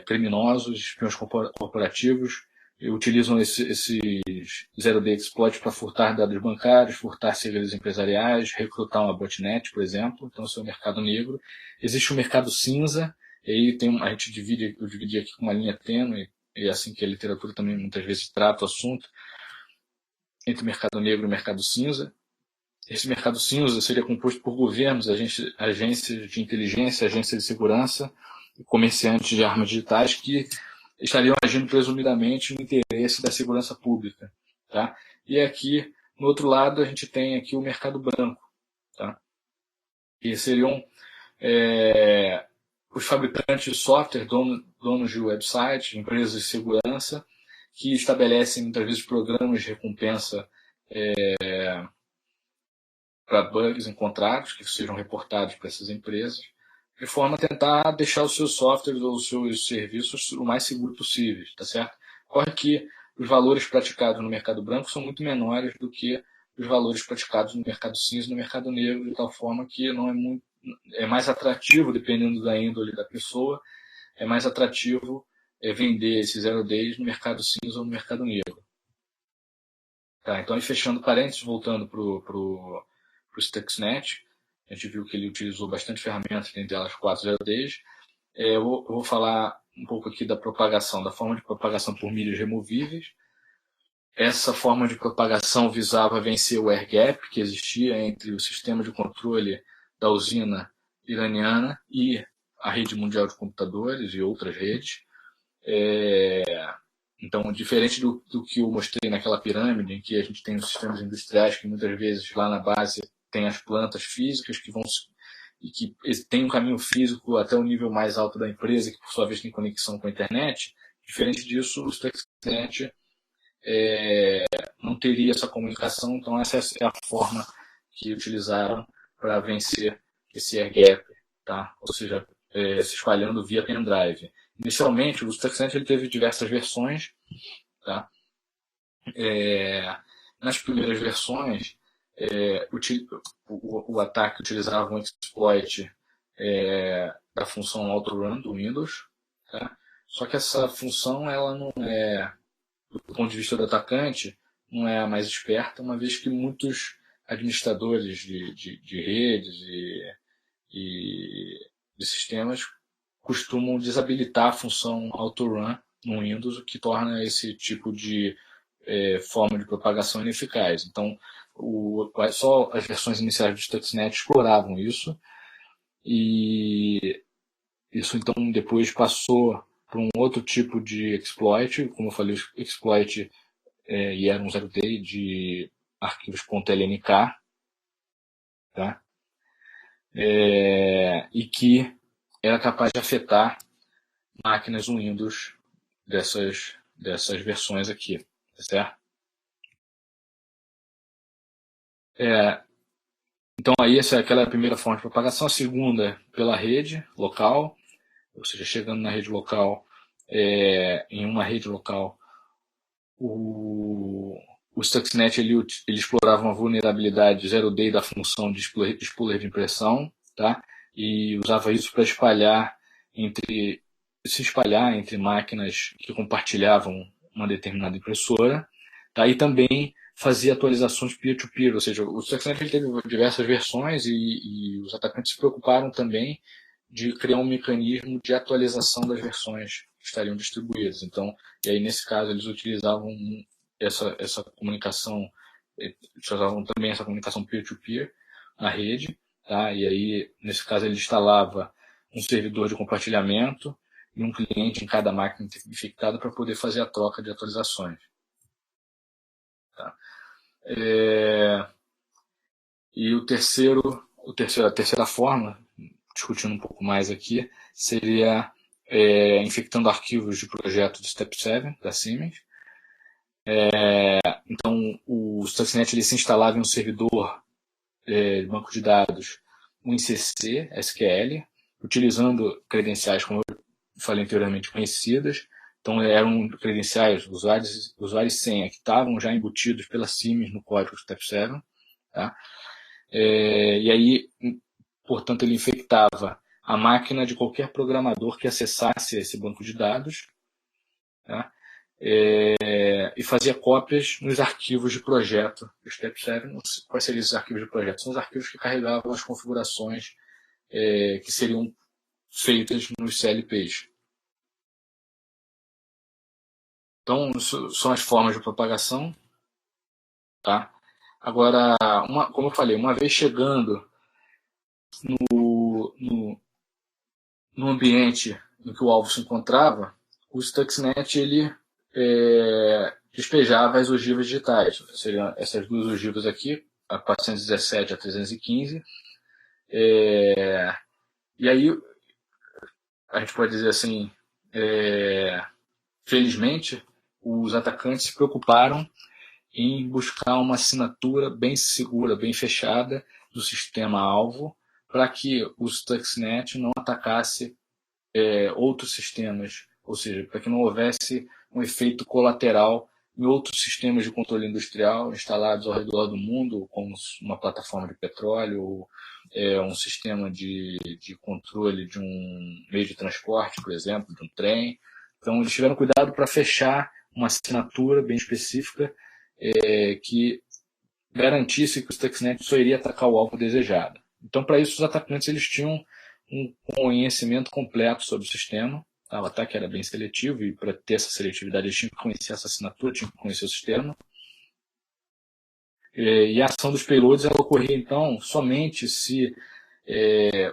criminosos, espiões corporativos, e utilizam esses 0D exploits para furtar dados bancários, furtar segredos empresariais, recrutar uma botnet, por exemplo. Então, esse é o mercado negro. Existe o mercado cinza, e aí eu dividi aqui com uma linha tênue, e é assim que a literatura também muitas vezes trata o assunto, entre o mercado negro e o mercado cinza. Esse mercado cinza seria composto por governos, agências de inteligência, agências de segurança e comerciantes de armas digitais que estariam agindo presumidamente no interesse da segurança pública. Tá? E aqui, no outro lado, a gente tem aqui o mercado branco, tá? Que seriam os fabricantes de software, donos de websites, empresas de segurança, que estabelecem muitas vezes programas de recompensa para bugs encontrados, que sejam reportados para essas empresas, de forma a tentar deixar os seus softwares ou os seus serviços o mais seguro possível, tá certo? Ocorre que os valores praticados no mercado branco são muito menores do que os valores praticados no mercado cinza e no mercado negro, de tal forma que não é mais atrativo, dependendo da índole da pessoa, é mais atrativo vender esses zero days no mercado cinza ou no mercado negro. Tá, então, aí fechando parênteses, voltando para o Stuxnet, a gente viu que ele utilizou bastante ferramentas, dentre elas 4 zero days. Eu vou falar um pouco aqui da propagação, da forma de propagação por milhas removíveis. Essa forma de propagação visava vencer o air gap que existia entre o sistema de controle da usina iraniana e a rede mundial de computadores e outras redes. Então, diferente do que eu mostrei naquela pirâmide, em que a gente tem os sistemas industriais que muitas vezes lá na base tem as plantas físicas que vão e que tem um caminho físico até o nível mais alto da empresa, que por sua vez tem conexão com a internet. Diferente disso, o Stuxnet não teria essa comunicação, então essa é a forma que utilizaram para vencer esse air gap, tá? Ou seja, se espalhando via pendrive. Inicialmente, o Stuxnet ele teve diversas versões, tá? Nas primeiras versões, o ataque utilizava um exploit da função autorun do Windows, tá? Só que essa função, ela não é, do ponto de vista do atacante, não é a mais esperta, uma vez que muitos administradores de redes e de sistemas costumam desabilitar a função autorun no Windows, o que torna esse tipo de forma de propagação ineficaz. Então, só as versões iniciais do Stuxnet exploravam isso, e isso então depois passou para um outro tipo de exploit, como eu falei, o exploit e era um zero day de arquivos .lnk, tá? E que era capaz de afetar máquinas no Windows dessas versões aqui, tá certo? Então aí essa é aquela primeira forma de propagação. A segunda pela rede local, ou seja, chegando na rede local, em uma rede local, o Stuxnet ele explorava uma vulnerabilidade zero day da função de spooler de impressão, tá? E usava isso para se espalhar entre máquinas que compartilhavam uma determinada impressora, tá? E também fazia atualizações peer-to-peer, ou seja, o Stuxnet ele teve diversas versões e os atacantes se preocuparam também de criar um mecanismo de atualização das versões que estariam distribuídas. Então, e aí nesse caso eles utilizavam essa comunicação, utilizavam também essa comunicação peer-to-peer na rede, tá? E aí nesse caso ele instalava um servidor de compartilhamento e um cliente em cada máquina infectada para poder fazer a troca de atualizações. Tá? E a terceira forma, discutindo um pouco mais aqui, seria infectando arquivos de projeto do Step 7 da Siemens. Então, o Stuxnet ele se instalava em um servidor de banco de dados, um ICC, SQL, utilizando credenciais, como eu falei anteriormente, conhecidas. Então, eram credenciais, usuários e senha, que estavam já embutidos pela Siemens no código Step 7. Tá? E aí, portanto, ele infectava a máquina de qualquer programador que acessasse esse banco de dados, tá? E fazia cópias nos arquivos de projeto. O Step 7, quais seriam esses arquivos de projeto? São os arquivos que carregavam as configurações que seriam feitas nos CLPs. Então, são as formas de propagação. Tá? Agora, como eu falei, uma vez chegando no ambiente em que o alvo se encontrava, o Stuxnet ele despejava as ogivas digitais. Seriam essas duas ogivas aqui, a 417 e a 315. E aí, a gente pode dizer assim, felizmente, os atacantes se preocuparam em buscar uma assinatura bem segura, bem fechada do sistema-alvo, para que o Stuxnet não atacasse outros sistemas, ou seja, para que não houvesse um efeito colateral em outros sistemas de controle industrial instalados ao redor do mundo, como uma plataforma de petróleo, ou um sistema de controle de um meio de transporte, por exemplo, de um trem. Então, eles tiveram cuidado para fechar uma assinatura bem específica que garantisse que o Stuxnet só iria atacar o alvo desejado. Então, para isso, os atacantes eles tinham um conhecimento completo sobre o sistema. Tá? O ataque era bem seletivo e para ter essa seletividade eles tinham que conhecer essa assinatura, tinham que conhecer o sistema. E a ação dos payloads ela ocorria, então, somente se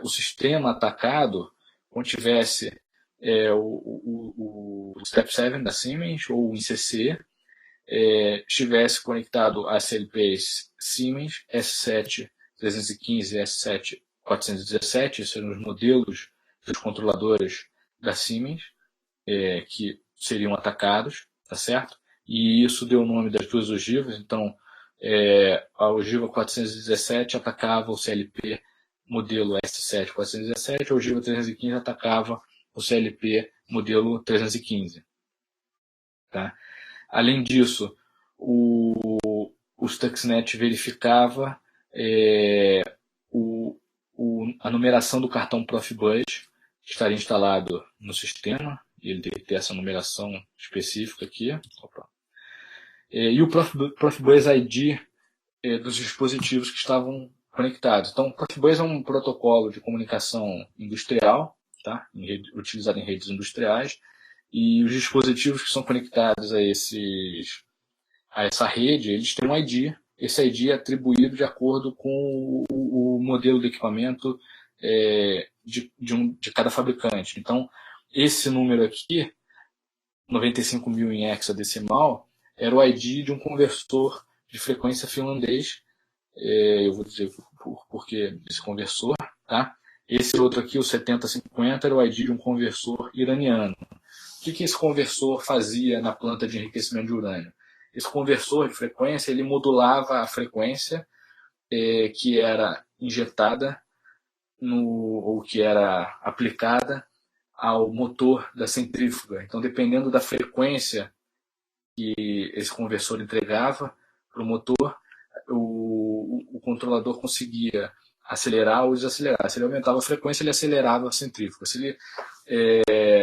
o sistema atacado contivesse o Step 7 da Siemens ou o ICC, estivesse conectado a SLPs Siemens S7-315 e S7-417, esses eram os modelos dos controladores da Siemens, que seriam atacados, tá certo? E isso deu o nome das duas ogivas. Então, a ogiva 417 atacava o CLP modelo S7-417, a ogiva 315 atacava o CLP modelo 315. Tá? Além disso, o Stuxnet verificava a numeração do cartão Profibus que estaria instalado no sistema, e ele deve ter essa numeração específica aqui. E o Profibus ID dos dispositivos que estavam conectados. Então, o Profibus é um protocolo de comunicação industrial, tá? Utilizado em redes industriais, e os dispositivos que são conectados a essa rede, eles têm um ID. Esse ID é atribuído de acordo com o modelo do equipamento de cada fabricante. Então, esse número aqui, 95.000 em hexadecimal, era o ID de um conversor de frequência finlandês. Eu vou dizer por que esse conversor. Tá? Esse outro aqui, o 7050, era o ID de um conversor iraniano. O que esse conversor fazia na planta de enriquecimento de urânio? Esse conversor de frequência ele modulava a frequência que era injetada ou que era aplicada ao motor da centrífuga. Então, dependendo da frequência que esse conversor entregava para o motor, o controlador conseguia acelerar ou desacelerar. Se ele aumentava a frequência, ele acelerava a centrífuga. Se ele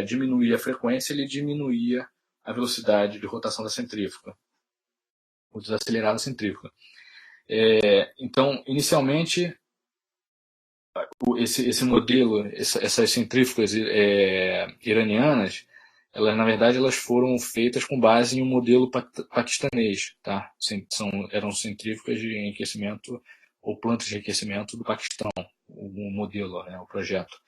diminuía a frequência, ele diminuía a velocidade de rotação da centrífuga, ou desacelerava a centrífuga. Então, inicialmente, esse modelo, essas centrífugas iranianas, na verdade, elas foram feitas com base em um modelo paquistanês. Tá? Eram centrífugas de enriquecimento ou plantas de enriquecimento do Paquistão, o modelo, o projeto,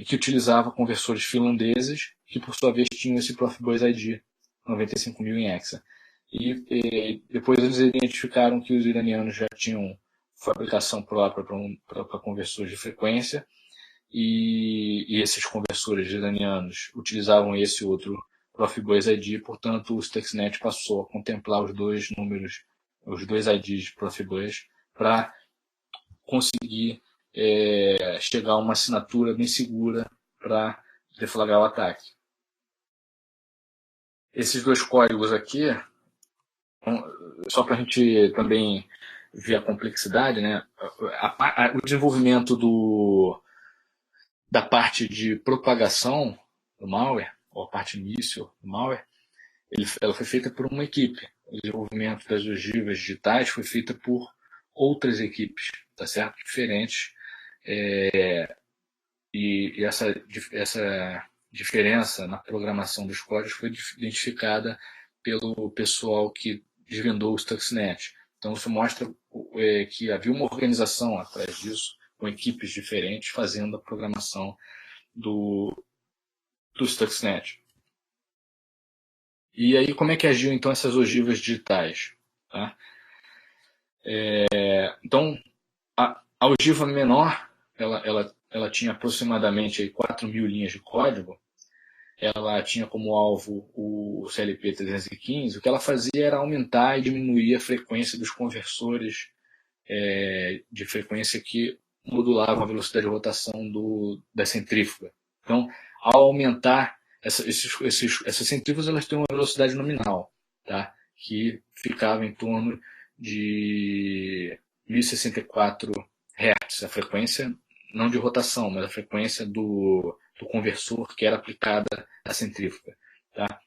que utilizava conversores finlandeses, que por sua vez tinham esse Profibus ID 95.000 em hexa. E depois eles identificaram que os iranianos já tinham fabricação própria para conversores de frequência, e esses conversores iranianos utilizavam esse outro Profibus ID, portanto o Stuxnet passou a contemplar os dois números, os dois IDs de Profibus, para conseguir chegar a uma assinatura bem segura para deflagrar o ataque. Esses dois códigos aqui, só para a gente também ver a complexidade, né? O desenvolvimento da parte de propagação do malware, ou a parte inicial do malware, ela foi feita por uma equipe. O desenvolvimento das ogivas digitais foi feita por outras equipes, tá certo? Diferentes. E essa diferença na programação dos códigos foi identificada pelo pessoal que desvendou o Stuxnet. Então, isso mostra que havia uma organização atrás disso, com equipes diferentes fazendo a programação do Stuxnet. E aí, como é que agiam então essas ogivas digitais? Tá? Então, a ogiva menor, ela tinha aproximadamente 4.000 linhas de código. Ela tinha como alvo o CLP 315. O que ela fazia era aumentar e diminuir a frequência dos conversores de frequência que modulavam a velocidade de rotação da centrífuga. Então, ao aumentar essas centrífugas, elas têm uma velocidade nominal, tá? Que ficava em torno de 1064 Hz, a frequência não de rotação, mas a frequência do conversor que era aplicada à centrífuga. Tá?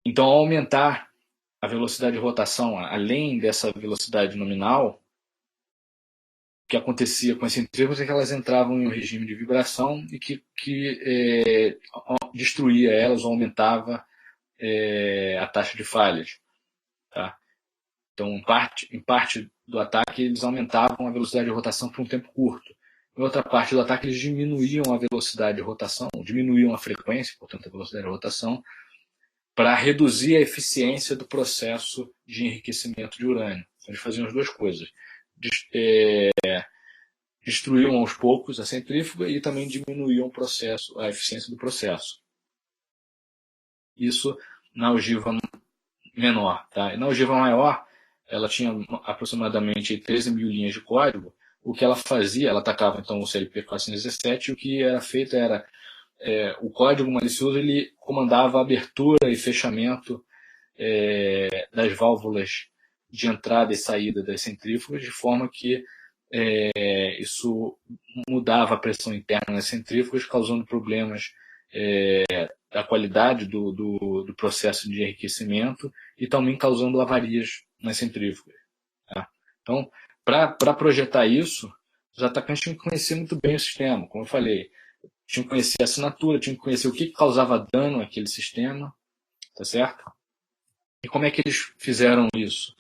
Então, ao aumentar a velocidade de rotação além dessa velocidade nominal, o que acontecia com as centrífugas é que elas entravam em um regime de vibração e que destruía elas ou aumentava a taxa de falhas. Tá? Então, em parte do ataque, eles aumentavam a velocidade de rotação por um tempo curto. Em outra parte do ataque, eles diminuíam a velocidade de rotação, diminuíam a frequência, portanto, a velocidade de rotação, para reduzir a eficiência do processo de enriquecimento de urânio. Então, eles faziam as duas coisas. Destruíam aos poucos a centrífuga e também diminuíam a eficiência do processo. Isso na ogiva menor. Tá? E na ogiva maior, ela tinha aproximadamente 13.000 linhas de código. O que ela fazia, ela atacava então o CLP 417, e o que era feito era o código malicioso ele comandava a abertura e fechamento das válvulas de entrada e saída das centrífugas, de forma que isso mudava a pressão interna nas centrífugas, causando problemas da qualidade do processo de enriquecimento e também causando avarias nas centrífugas. Tá? Então, para projetar isso, os atacantes tinham que conhecer muito bem o sistema, como eu falei. Tinham que conhecer a assinatura, tinham que conhecer o que causava dano àquele sistema, tá certo? E como é que eles fizeram isso?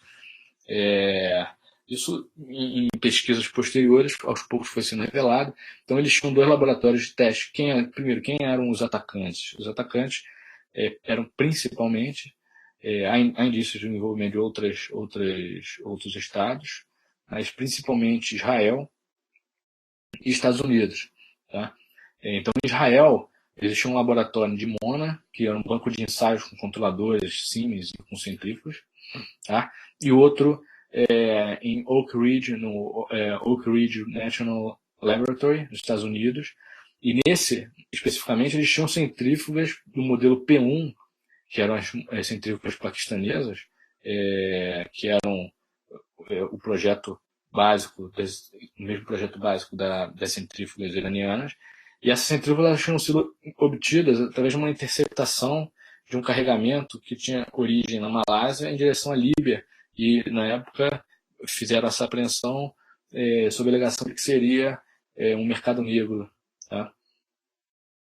Isso, em pesquisas posteriores, aos poucos foi sendo revelado. Então, eles tinham 2 laboratórios de teste. Primeiro, quem eram os atacantes? Os atacantes eram principalmente, há indícios de envolvimento de outros estados, mas principalmente Israel e Estados Unidos. Tá? Então, em Israel, existia um laboratório de Mona, que era um banco de ensaios com controladores Siemens e com centrífugos, tá? E outro em Oak Ridge, no Oak Ridge National Laboratory, nos Estados Unidos. E nesse, especificamente, eles tinham centrífugas do modelo P1, que eram as centrífugas paquistanesas, que eram o projeto básico, o mesmo projeto básico das centrífugas iranianas. E essas centrífugas tinham sido obtidas através de uma interceptação de um carregamento que tinha origem na Malásia em direção à Líbia. E, na época, fizeram essa apreensão sob a alegação de que seria um mercado negro. Tá?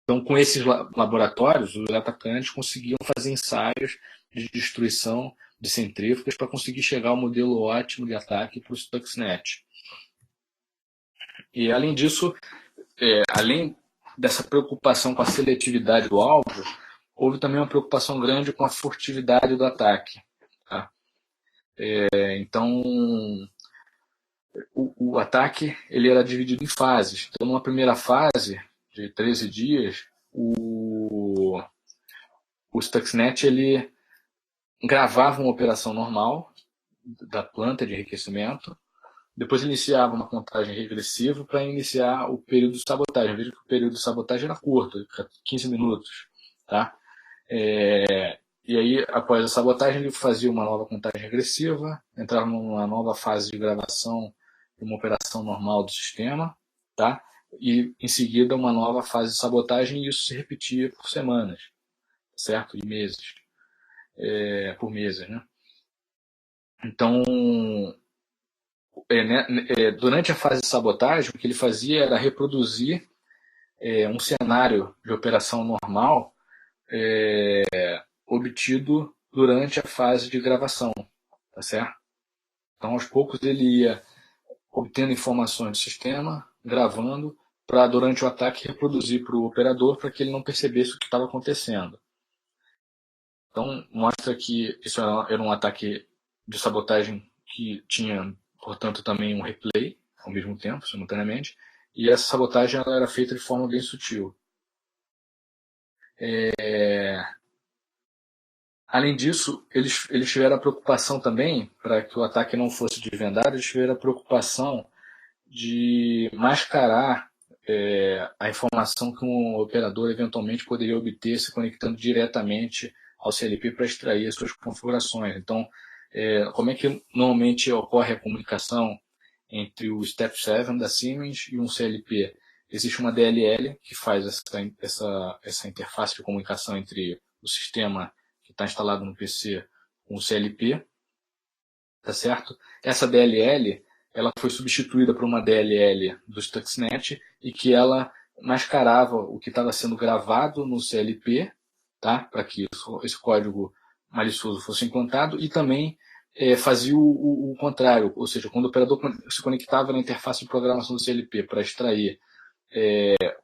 Então, com esses laboratórios, os atacantes conseguiam fazer ensaios de destruição de centrífugas para conseguir chegar ao modelo ótimo de ataque para o Stuxnet. E, além disso, além dessa preocupação com a seletividade do alvo, houve também uma preocupação grande com a furtividade do ataque. Tá? Então, o ataque ele era dividido em fases. Então, numa primeira fase, de 13 dias, o Stuxnet ele gravava uma operação normal da planta de enriquecimento, depois iniciava uma contagem regressiva para iniciar o período de sabotagem. Veja que o período de sabotagem era curto, 15 minutos. Tá? E aí, após a sabotagem, ele fazia uma nova contagem regressiva, entrava numa nova fase de gravação de uma operação normal do sistema, tá? E em seguida uma nova fase de sabotagem, e isso se repetia por semanas, certo? E meses, por meses, né? Então, durante a fase de sabotagem, o que ele fazia era reproduzir um cenário de operação normal obtido durante a fase de gravação, tá certo? Então, aos poucos ele ia obtendo informações do sistema, gravando, para, durante o ataque, reproduzir para o operador para que ele não percebesse o que estava acontecendo. Então, mostra que isso era um ataque de sabotagem que tinha, portanto, também um replay ao mesmo tempo, simultaneamente, e essa sabotagem ela era feita de forma bem sutil. Além disso, eles tiveram a preocupação também, para que o ataque não fosse desvendado, eles tiveram a preocupação de mascarar a informação que um operador eventualmente poderia obter se conectando diretamente ao CLP para extrair as suas configurações. Então, como é que normalmente ocorre a comunicação entre o Step 7 da Siemens e um CLP? Existe uma DLL que faz essa interface de comunicação entre o sistema que está instalado no PC com o CLP, tá certo? Essa DLL ela foi substituída por uma DLL do Stuxnet e que ela mascarava o que estava sendo gravado no CLP, tá? Para que esse código malicioso fosse implantado, e também fazia o contrário, ou seja, quando o operador se conectava na interface de programação do CLP para extrair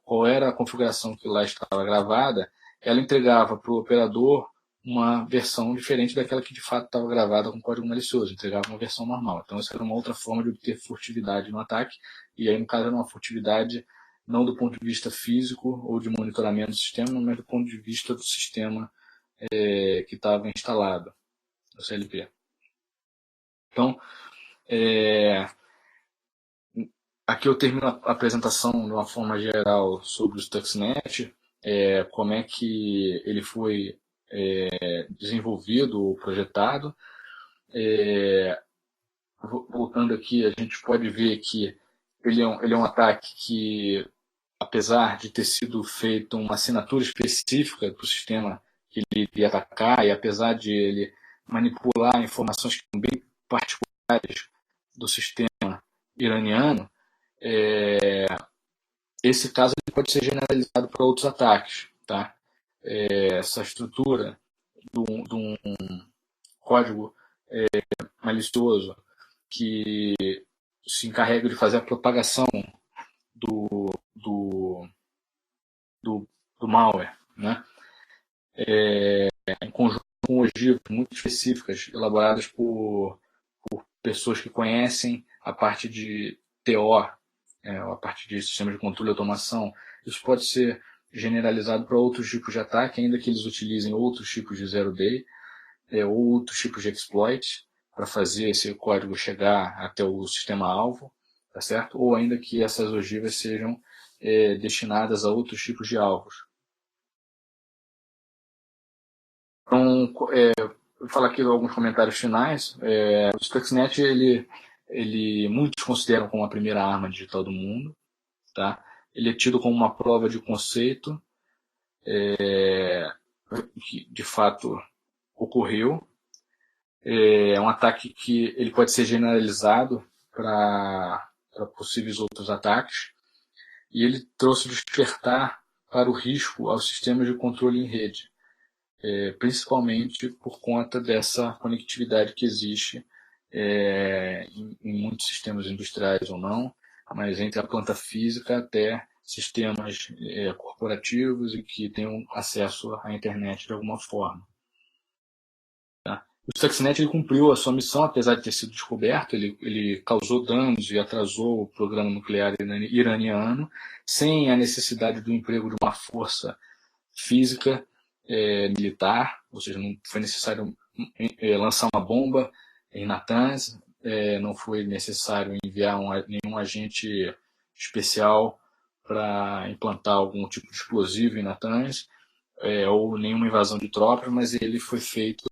qual era a configuração que lá estava gravada, ela entregava para o operador uma versão diferente daquela que de fato estava gravada com código malicioso, entregava uma versão normal. Então essa era uma outra forma de obter furtividade no ataque, e aí no caso era uma furtividade não do ponto de vista físico ou de monitoramento do sistema, mas do ponto de vista do sistema que estava instalado no CLP. Então, aqui eu termino a apresentação de uma forma geral sobre o Stuxnet, como é que ele foi desenvolvido ou projetado. Voltando aqui, a gente pode ver que ele é um ataque que, apesar de ter sido feito uma assinatura específica para o sistema que ele iria atacar, e apesar de ele manipular informações que são bem particulares do sistema iraniano, esse caso ele pode ser generalizado para outros ataques. Tá? Essa estrutura de um código malicioso que se encarrega de fazer a propagação do malware, né? Em conjunto com ogivas muito específicas, elaboradas por pessoas que conhecem a parte de TO, a parte de sistema de controle e automação. Isso pode ser generalizado para outros tipos de ataque, ainda que eles utilizem outros tipos de zero day, ou outros tipos de exploit, para fazer esse código chegar até o sistema-alvo, tá certo? Ou ainda que essas ogivas sejam destinadas a outros tipos de alvos. Então, vou falar aqui alguns comentários finais. O Stuxnet, muitos consideram como a primeira arma digital do mundo. Tá? Ele é tido como uma prova de conceito que, de fato, ocorreu. É um ataque que ele pode ser generalizado para possíveis outros ataques, e ele trouxe despertar para o risco aos sistemas de controle em rede, principalmente por conta dessa conectividade que existe em muitos sistemas industriais ou não, mas entre a planta física até sistemas corporativos e que tenham acesso à internet de alguma forma. O Stuxnet ele cumpriu a sua missão, apesar de ter sido descoberto. Ele causou danos e atrasou o programa nuclear iraniano, sem a necessidade do emprego de uma força física militar, ou seja, não foi necessário lançar uma bomba em Natanz, não foi necessário enviar nenhum agente especial para implantar algum tipo de explosivo em Natanz, ou nenhuma invasão de tropas, mas ele foi feito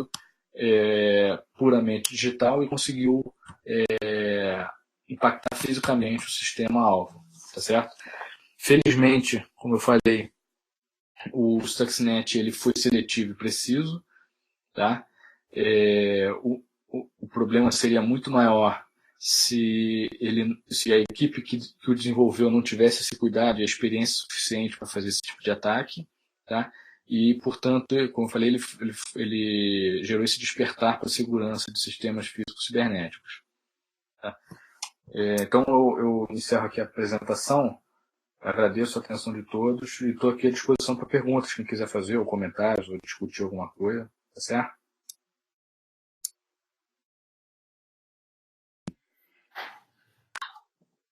puramente digital e conseguiu impactar fisicamente o sistema-alvo, tá certo? Felizmente, como eu falei, o Stuxnet ele foi seletivo e preciso, tá? O problema seria muito maior se a equipe que o desenvolveu não tivesse esse cuidado e a experiência suficiente para fazer esse tipo de ataque, tá? E, portanto, como eu falei, ele gerou esse despertar para a segurança de sistemas físicos cibernéticos. Tá? Então, eu encerro aqui a apresentação Agradeço a atenção de todos e estou aqui à disposição para perguntas, quem quiser fazer, ou comentários, ou discutir alguma coisa, tá certo?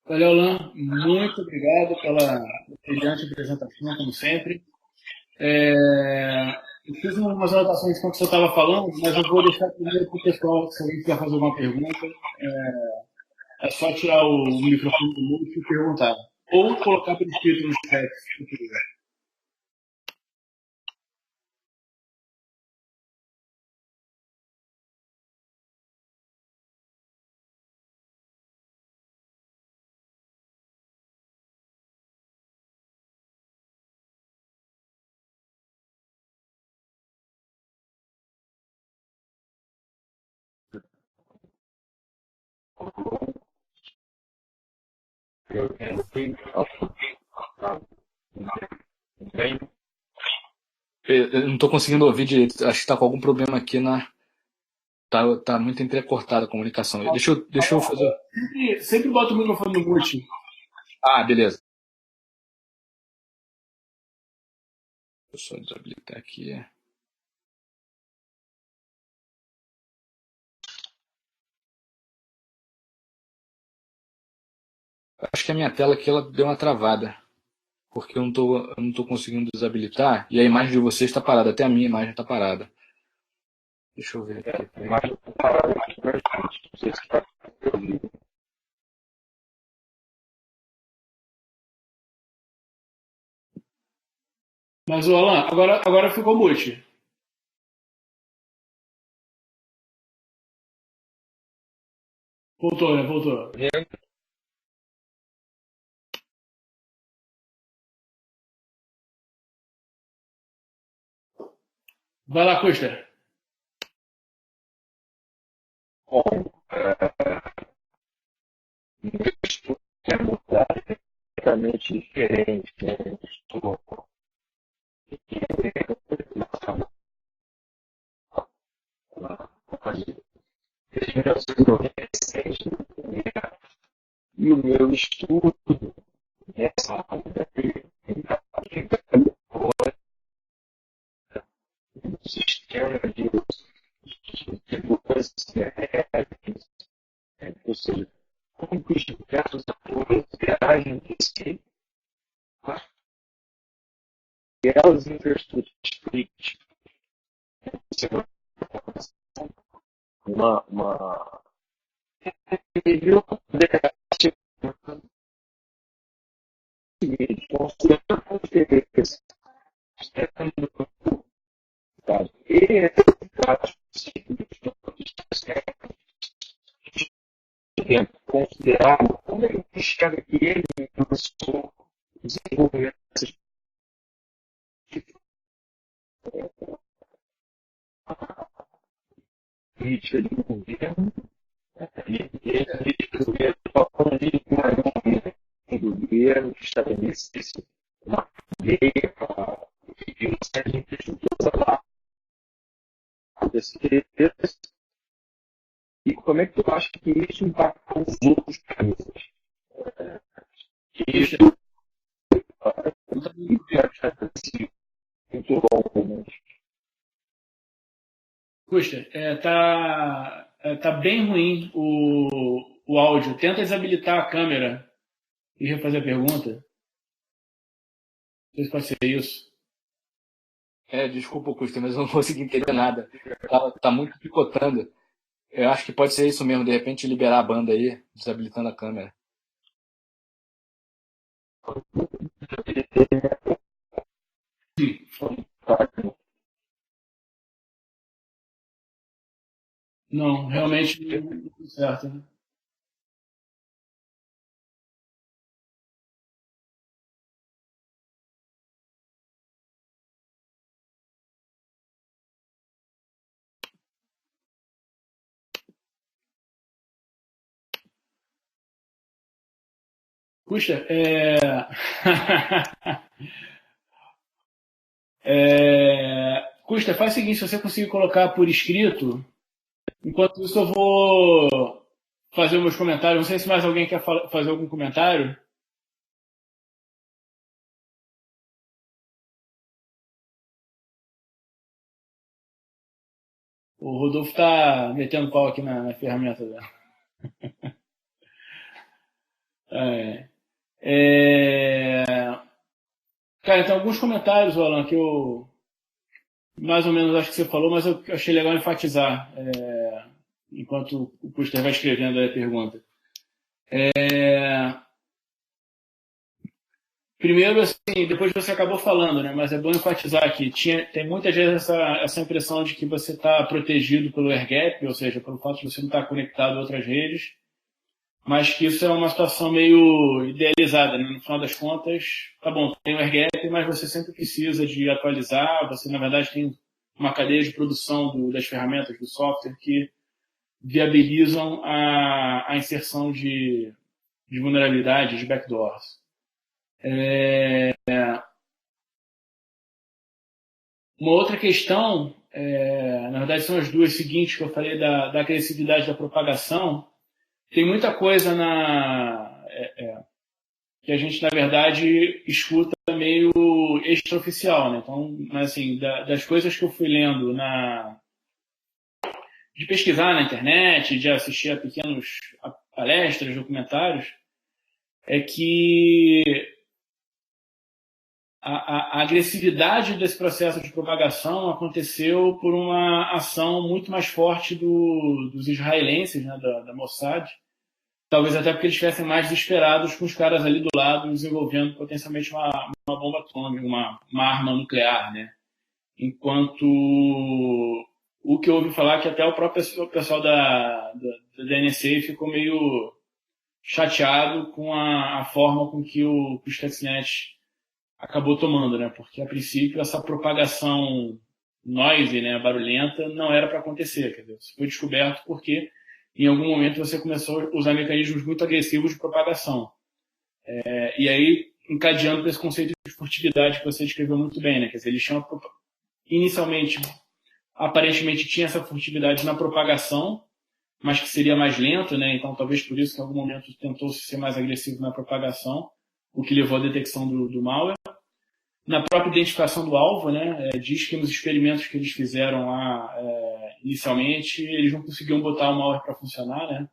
Valeu, Alan. Muito obrigado pela brilhante apresentação, como sempre. Eu fiz umas anotações enquanto você estava falando, mas eu vou deixar primeiro para o pessoal, se alguém quiser fazer alguma pergunta, é só tirar o microfone do mundo e perguntar. Ou colocar por escrito no chat, se quiser. Eu não estou conseguindo ouvir direito, acho que está com algum problema aqui na. Tá muito entrecortada a comunicação. Deixa eu fazer. Sempre bota o microfone no mute. Ah, beleza. Deixa eu só desabilitar aqui. Acho que a minha tela aqui ela deu uma travada, porque eu não tô conseguindo desabilitar e a imagem de vocês está parada, até a minha imagem está parada. Deixa eu ver aqui. Mas o Alan, agora ficou mute. Voltou, né? Voltou. Vai lá, Custer. Completamente diferente, né? Desde 1996, e o meu estudo nessa área do sistema de segurança, ou seja, como que os diversos atores interagem entre si, e elas infraestruturas críticas, uma review considerado como ele enxerga que ele começou a desenvolver essas políticas do governo e do governo que estabelecesse uma cadeia para uma série de infraestruturas lá desse e como é que tu acha que isso impacta os outros países? Isso muito bom. Custer, tá bem ruim o áudio. Tenta desabilitar a câmera e refazer a pergunta. Não sei se pode ser isso. Desculpa, Custer, mas eu não consegui entender nada. Tá muito picotando. Eu acho que pode ser isso mesmo, de repente liberar a banda aí, desabilitando a câmera. Não, realmente não deu certo. Né? Custer, Custer, faz o seguinte, se você conseguir colocar por escrito, enquanto isso eu vou fazer os meus comentários. Não sei se mais alguém quer fazer algum comentário. O Rodolfo tá metendo pau aqui na ferramenta dela. É, cara, tem alguns comentários, Alan, que eu mais ou menos acho que você falou, mas eu achei legal enfatizar enquanto o Custer vai escrevendo aí a pergunta. Primeiro, assim, depois você acabou falando, né? Mas é bom enfatizar aqui. Tem muitas vezes essa impressão de que você está protegido pelo AirGap, ou seja, pelo fato de você não estar conectado a outras redes, mas que isso é uma situação meio idealizada, né? No final das contas, tá bom, tem o AirGap, mas você sempre precisa de atualizar. Você, na verdade, tem uma cadeia de produção das ferramentas do software que viabilizam a inserção de vulnerabilidades, de backdoors. Uma outra questão, na verdade são as duas seguintes que eu falei da agressividade da propagação. Tem muita coisa que a gente, na verdade, escuta meio extraoficial, né? Então, assim, das coisas que eu fui lendo de pesquisar na internet, de assistir a pequenos palestras, documentários, é que a agressividade desse processo de propagação aconteceu por uma ação muito mais forte dos israelenses, né, da Mossad, talvez até porque eles estivessem mais desesperados com os caras ali do lado desenvolvendo potencialmente uma bomba atômica, uma arma nuclear, né? Enquanto o que eu ouvi falar é que até o próprio pessoal da NSA ficou meio chateado com a forma com que o Stuxnet acabou tomando, né? Porque a princípio essa propagação noise, né, barulhenta, não era para acontecer. Quer dizer, isso foi descoberto porque em algum momento você começou a usar mecanismos muito agressivos de propagação. E aí, encadeando para esse conceito de furtividade que você descreveu muito bem, né? Quer dizer, eles tinham inicialmente, aparentemente tinha essa furtividade na propagação, mas que seria mais lento, né? Então talvez por isso que em algum momento tentou ser mais agressivo na propagação, o que levou à detecção do malware. Na própria identificação do alvo, né, diz que nos experimentos que eles fizeram lá inicialmente, eles não conseguiam botar o malware para funcionar, né?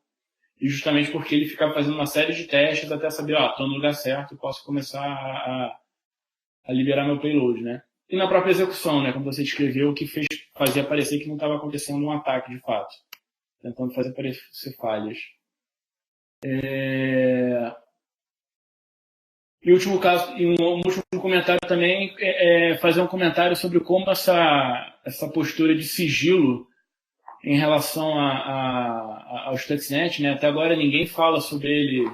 E justamente porque ele ficava fazendo uma série de testes até saber, estou no lugar certo, posso começar a liberar meu payload, né? E na própria execução, né, como você descreveu, o que fazia parecer que não estava acontecendo um ataque de fato, tentando fazer parecer falhas. E último caso, e um último comentário também fazer um comentário sobre como essa postura de sigilo em relação ao Stuxnet, né? Até agora ninguém fala sobre ele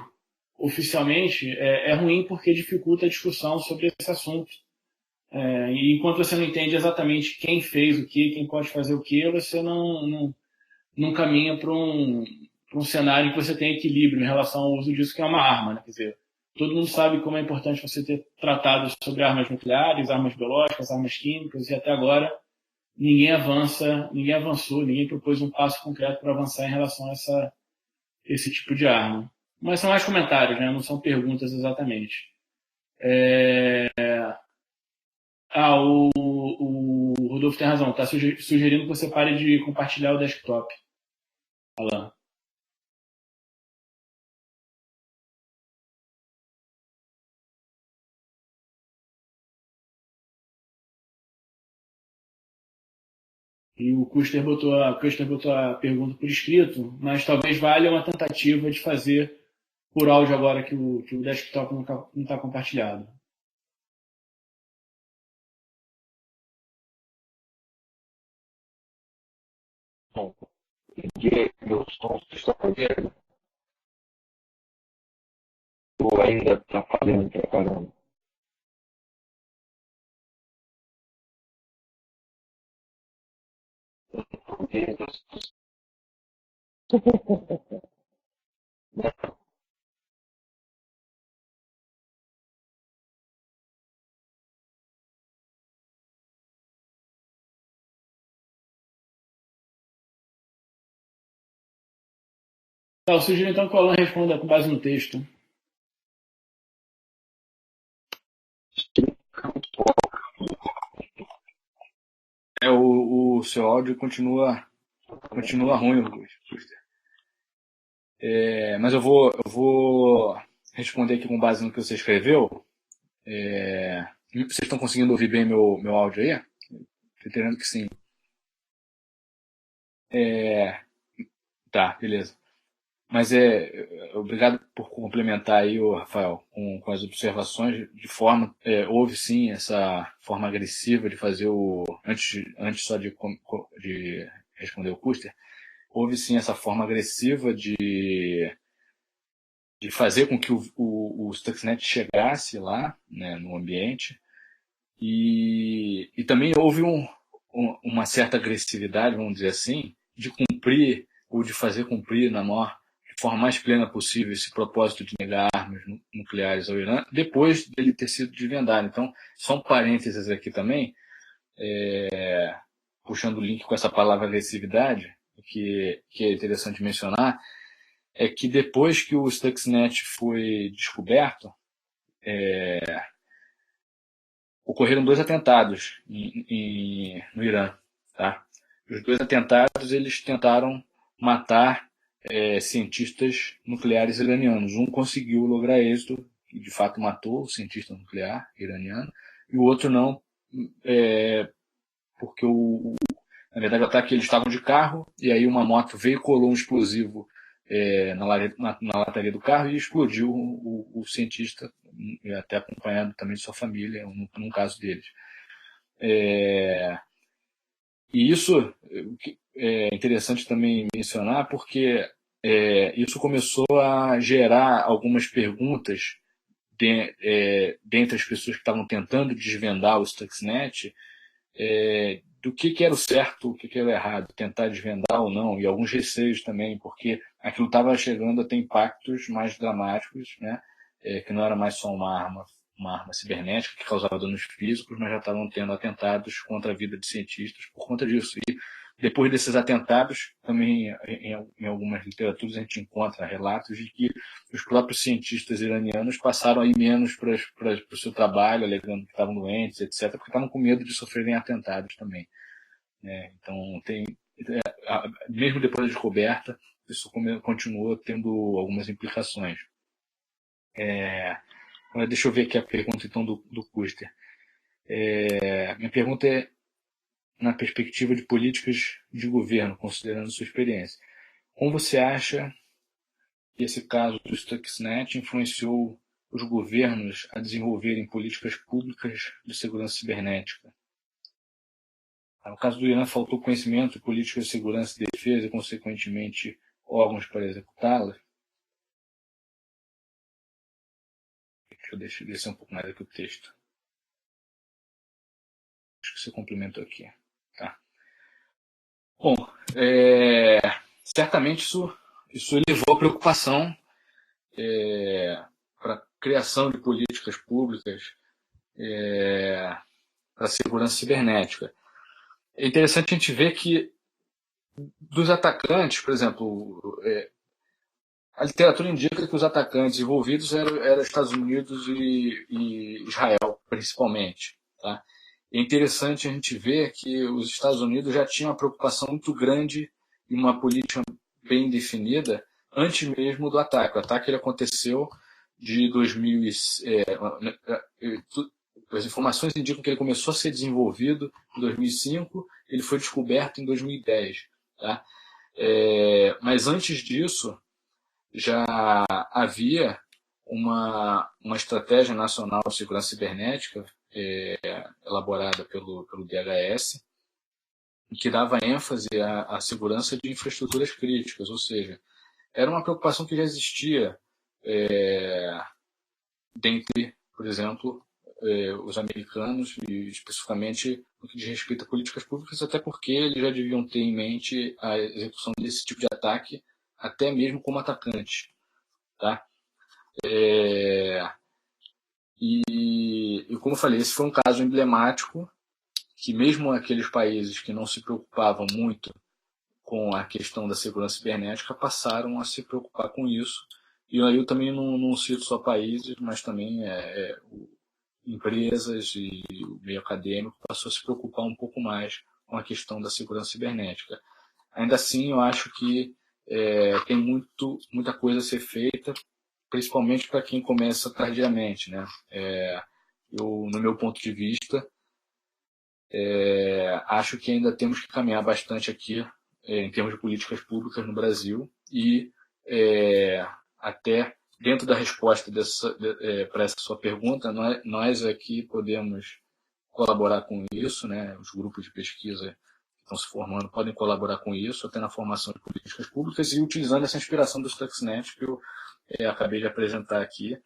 oficialmente, é ruim porque dificulta a discussão sobre esse assunto. E enquanto você não entende exatamente quem fez o que, quem pode fazer o que, você não caminha para um cenário em que você tem equilíbrio em relação ao uso disso, que é uma arma, né? Quer dizer, todo mundo sabe como é importante você ter tratado sobre armas nucleares, armas biológicas, armas químicas, e até agora ninguém avançou, ninguém propôs um passo concreto para avançar em relação a esse tipo de arma. Mas são mais comentários, né? Não são perguntas exatamente. O Rodolfo tem razão, está sugerindo que você pare de compartilhar o desktop, Alan. E o Custer botou a pergunta por escrito, mas talvez valha uma tentativa de fazer por áudio agora que o desktop não está compartilhado. Bom, e meu som está fazendo? Ou ainda está fazendo propaganda? Tá, eu sugiro então que o Alan responda com base no texto. O seu áudio continua Continua ruim o Custer. Mas eu vou responder aqui com base no que você escreveu. Vocês estão conseguindo ouvir bem meu áudio aí? Estou entendendo que sim. Tá, beleza. Mas obrigado por complementar aí, Rafael, com as observações. De forma, houve sim essa forma agressiva de fazer antes só de responder o Custer, houve sim essa forma agressiva de fazer com que o Stuxnet chegasse lá, né, no ambiente, e também houve uma certa agressividade, vamos dizer assim, de cumprir ou de fazer cumprir de forma mais plena possível esse propósito de negar armas nucleares ao Irã, depois dele ter sido desvendado. Então, só um parênteses aqui também, puxando o link com essa palavra agressividade, que é interessante mencionar, é que depois que o Stuxnet foi descoberto, ocorreram 2 atentados no Irã. Tá? Os 2 atentados eles tentaram matar cientistas nucleares iranianos. Um conseguiu lograr êxito, e de fato matou o cientista nuclear iraniano, e o outro não, porque na verdade o ataque, eles estavam de carro, e aí uma moto veio e colou um explosivo na lataria do carro e explodiu o cientista, até acompanhado também de sua família, num caso deles. E isso é interessante também mencionar, porque isso começou a gerar algumas perguntas dentre as pessoas que estavam tentando desvendar o Stuxnet, do que era o certo, o que era o errado, tentar desvendar ou não, e alguns receios também, porque aquilo estava chegando a ter impactos mais dramáticos, né? Que não era mais só uma arma cibernética que causava danos físicos, mas já estavam tendo atentados contra a vida de cientistas por conta disso. E depois desses atentados, também em algumas literaturas a gente encontra relatos de que os próprios cientistas iranianos passaram a ir menos para o seu trabalho, alegando que estavam doentes, etc., porque estavam com medo de sofrerem atentados também. Então, mesmo depois da descoberta, isso continuou tendo algumas implicações. Deixa eu ver aqui a pergunta então do Custer. Minha pergunta é na perspectiva de políticas de governo, considerando sua experiência. Como você acha que esse caso do Stuxnet influenciou os governos a desenvolverem políticas públicas de segurança cibernética? No caso do Irã, faltou conhecimento de políticas de segurança e defesa e, consequentemente, órgãos para executá-las? Deixa eu descer um pouco mais aqui o texto. Acho que você complementou aqui. Tá. Bom, certamente isso elevou a preocupação para a criação de políticas públicas para a segurança cibernética. É interessante a gente ver que dos atacantes, por exemplo, a literatura indica que os atacantes envolvidos eram Estados Unidos e Israel, principalmente. Tá? É interessante a gente ver que os Estados Unidos já tinham uma preocupação muito grande e uma política bem definida antes mesmo do ataque. O ataque ele aconteceu de 2000. As informações indicam que ele começou a ser desenvolvido em 2005, ele foi descoberto em 2010. Tá? Mas antes disso, já havia uma estratégia nacional de segurança cibernética elaborada pelo DHS, que dava ênfase à segurança de infraestruturas críticas, ou seja, era uma preocupação que já existia dentre, por exemplo, os americanos, e especificamente no que diz respeito a políticas públicas, até porque eles já deviam ter em mente a execução desse tipo de ataque, até mesmo como atacante. Tá? E como eu falei, esse foi um caso emblemático que mesmo aqueles países que não se preocupavam muito com a questão da segurança cibernética passaram a se preocupar com isso. E aí eu também não cito só países, mas também empresas e o meio acadêmico passou a se preocupar um pouco mais com a questão da segurança cibernética. ainda assim eu acho que tem muita coisa a ser feita, principalmente para quem começa tardiamente, né? No meu ponto de vista, acho que ainda temos que caminhar bastante aqui em termos de políticas públicas no Brasil e até dentro da resposta para essa sua pergunta, nós aqui podemos colaborar com isso, né? Os grupos de pesquisa que estão se formando podem colaborar com isso, até na formação de políticas públicas e utilizando essa inspiração do Stuxnet que eu acabei de apresentar aqui,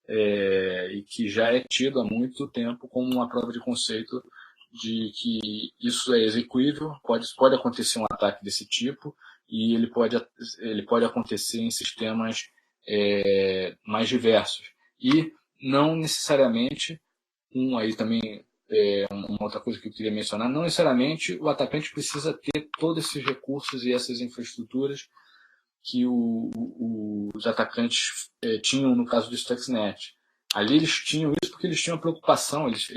e que já é tido há muito tempo como uma prova de conceito de que isso é execuível, pode acontecer um ataque desse tipo e ele pode acontecer em sistemas mais diversos. E não necessariamente, aí também uma outra coisa que eu queria mencionar, não necessariamente o atacante precisa ter todos esses recursos e essas infraestruturas que os atacantes tinham no caso do Stuxnet. Ali eles tinham isso porque eles tinham preocupação, eles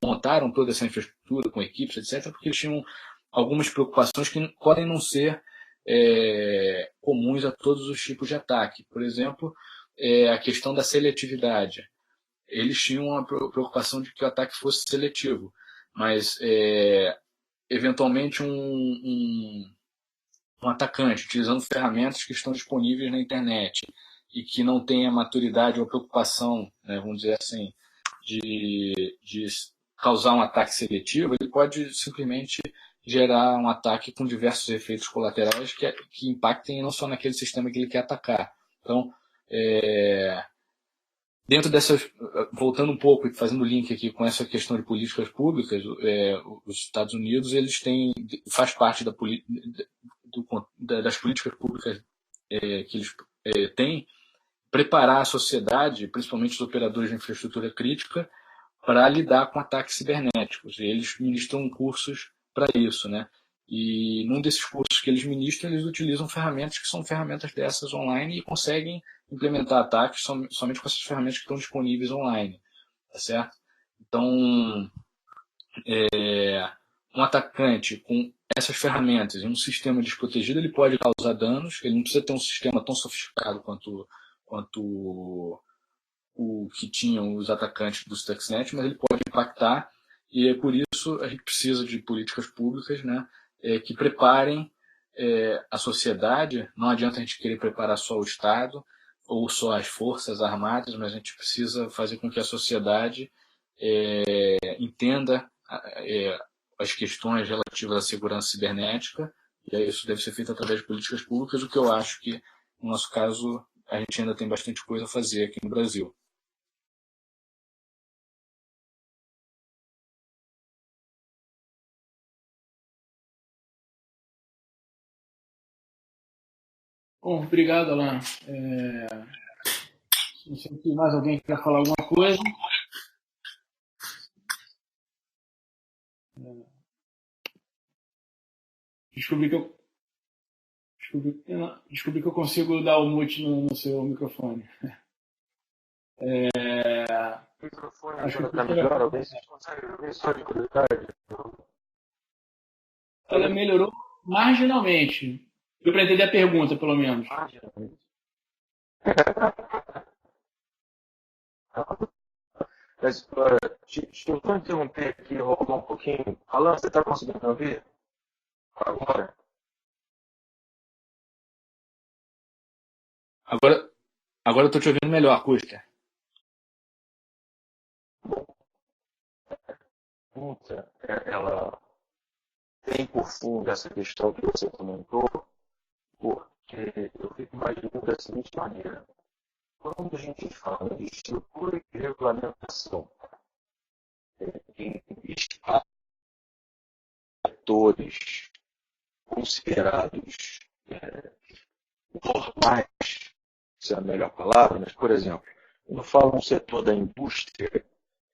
montaram toda essa infraestrutura com equipes, etc., porque eles tinham algumas preocupações que podem não ser comuns a todos os tipos de ataque. Por exemplo, a questão da seletividade. Eles tinham uma preocupação de que o ataque fosse seletivo, mas eventualmente um atacante utilizando ferramentas que estão disponíveis na internet e que não tenha maturidade ou preocupação, né, vamos dizer assim, de causar um ataque seletivo, ele pode simplesmente gerar um ataque com diversos efeitos colaterais que impactem não só naquele sistema que ele quer atacar. Então, dentro dessas, voltando um pouco e fazendo link aqui com essa questão de políticas públicas, os Estados Unidos faz parte das políticas públicas que eles têm, preparar a sociedade, principalmente os operadores de infraestrutura crítica, para lidar com ataques cibernéticos. E eles ministram cursos para isso, né? E num desses cursos que eles ministram, eles utilizam ferramentas que são ferramentas dessas online e conseguem implementar ataques somente com essas ferramentas que estão disponíveis online, tá certo? Então, um atacante com essas ferramentas em um sistema desprotegido, ele pode causar danos, ele não precisa ter um sistema tão sofisticado quanto o que tinham os atacantes do Stuxnet, mas ele pode impactar, e é por isso a gente precisa de políticas públicas, né, que preparem a sociedade. Não adianta a gente querer preparar só o Estado ou só as forças armadas, mas a gente precisa fazer com que a sociedade entenda as questões relativas à segurança cibernética, e aí isso deve ser feito através de políticas públicas, o que eu acho que, no nosso caso, a gente ainda tem bastante coisa a fazer aqui no Brasil. Bom, obrigado, Alan. Não sei se mais alguém quer falar alguma coisa. Descobri que eu consigo dar o mute no seu microfone. O microfone agora está melhor, alguém consegue ver só de curiosidade? Ela melhorou marginalmente. Deu para entender a pergunta, pelo menos. Marginalmente. Mas, deixa eu só interromper aqui, roubar um pouquinho. Alan, você está conseguindo me ouvir? Agora? Agora eu estou te ouvindo melhor, Custer. Bom, ela tem por fundo essa questão que você comentou, porque eu fico imaginando da seguinte maneira. Quando a gente fala de estrutura e regulamentação em atores considerados normais, se é a melhor palavra, mas, por exemplo, quando eu falo no setor da indústria,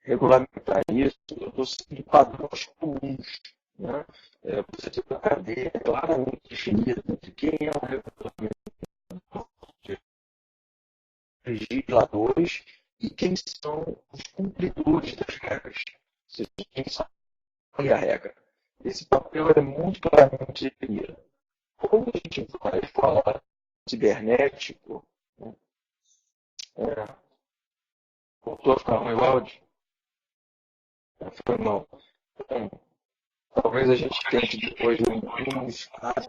regulamentar isso, eu estou seguindo padrões comuns. Né? Você tem uma cadeia claramente definida de quem é o regulador, legisladores e quem são os cumpridores das regras. Ou seja, quem sabe a regra. Esse papel é muito claramente definido. Quando a gente vai falar cibernético, né, voltou a ficar ruim o áudio? Foi mal. Então, talvez a gente tente depois um espaço,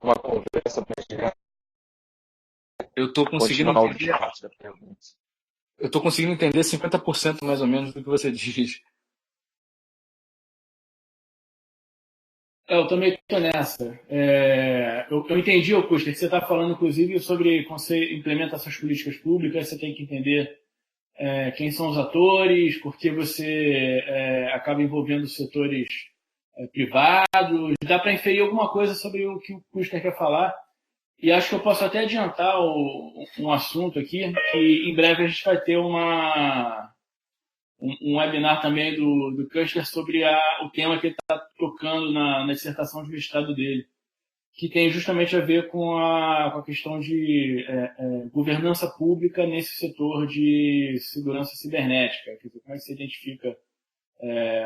uma conversa mais direta, Eu estou conseguindo continuar o entender. debate da pergunta. Eu estou conseguindo entender 50% mais ou menos do que você diz. Eu também estou nessa. Eu entendi, Augusto, que você está falando, inclusive, sobre quando você implementa essas políticas públicas, você tem que entender quem são os atores, porque você acaba envolvendo setores privados. Dá para inferir alguma coisa sobre o que o Custer quer falar. E acho que eu posso até adiantar um assunto aqui, que em breve a gente vai ter um webinar também do Custer sobre o tema que ele está tocando na dissertação de mestrado dele, que tem justamente a ver com a questão de governança pública nesse setor de segurança cibernética. Quer dizer, como é que você identifica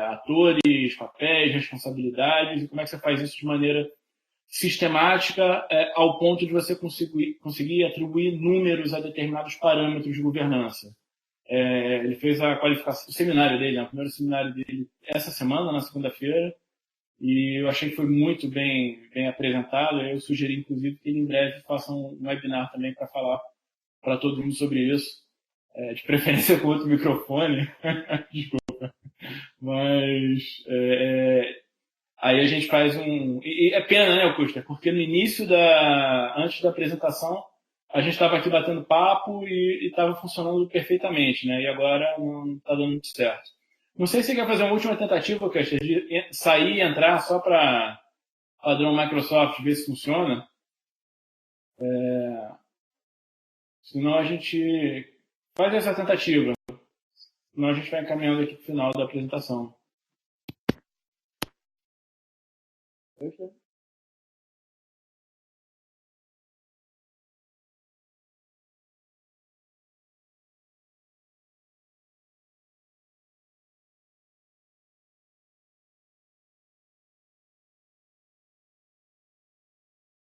atores, papéis, responsabilidades, e como é que você faz isso de maneira sistemática ao ponto de você conseguir atribuir números a determinados parâmetros de governança. Ele fez a qualificação, o seminário dele, o primeiro seminário dele essa semana, na segunda-feira, e eu achei que foi muito bem apresentado. Eu sugeri, inclusive, que ele em breve faça um webinar também para falar para todo mundo sobre isso, de preferência com outro microfone. Desculpa. Mas aí a gente faz E é pena, né, Augusta? Porque no início antes da apresentação, a gente estava aqui batendo papo e estava funcionando perfeitamente, né? E agora não está dando muito certo. Não sei se você quer fazer uma última tentativa, Augusta, de sair e entrar só para padrão Microsoft, ver se funciona. Senão a gente faz essa tentativa. Senão a gente vai encaminhando aqui para o final da apresentação. Okay.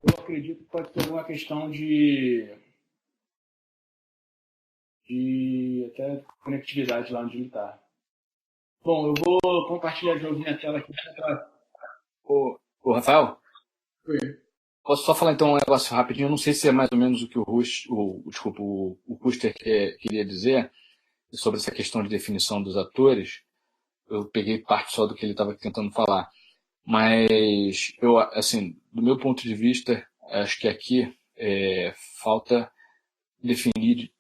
Eu acredito que pode ter alguma questão de até conectividade lá onde ele está. Bom, eu vou compartilhar de novo minha tela aqui. Ô, Rafael, Oi. posso só falar então um negócio rapidinho? Eu não sei se é mais ou menos o que o Custer queria dizer sobre essa questão de definição dos atores. Eu peguei parte só do que ele estava tentando falar. Mas, assim, do meu ponto de vista, acho que aqui falta definir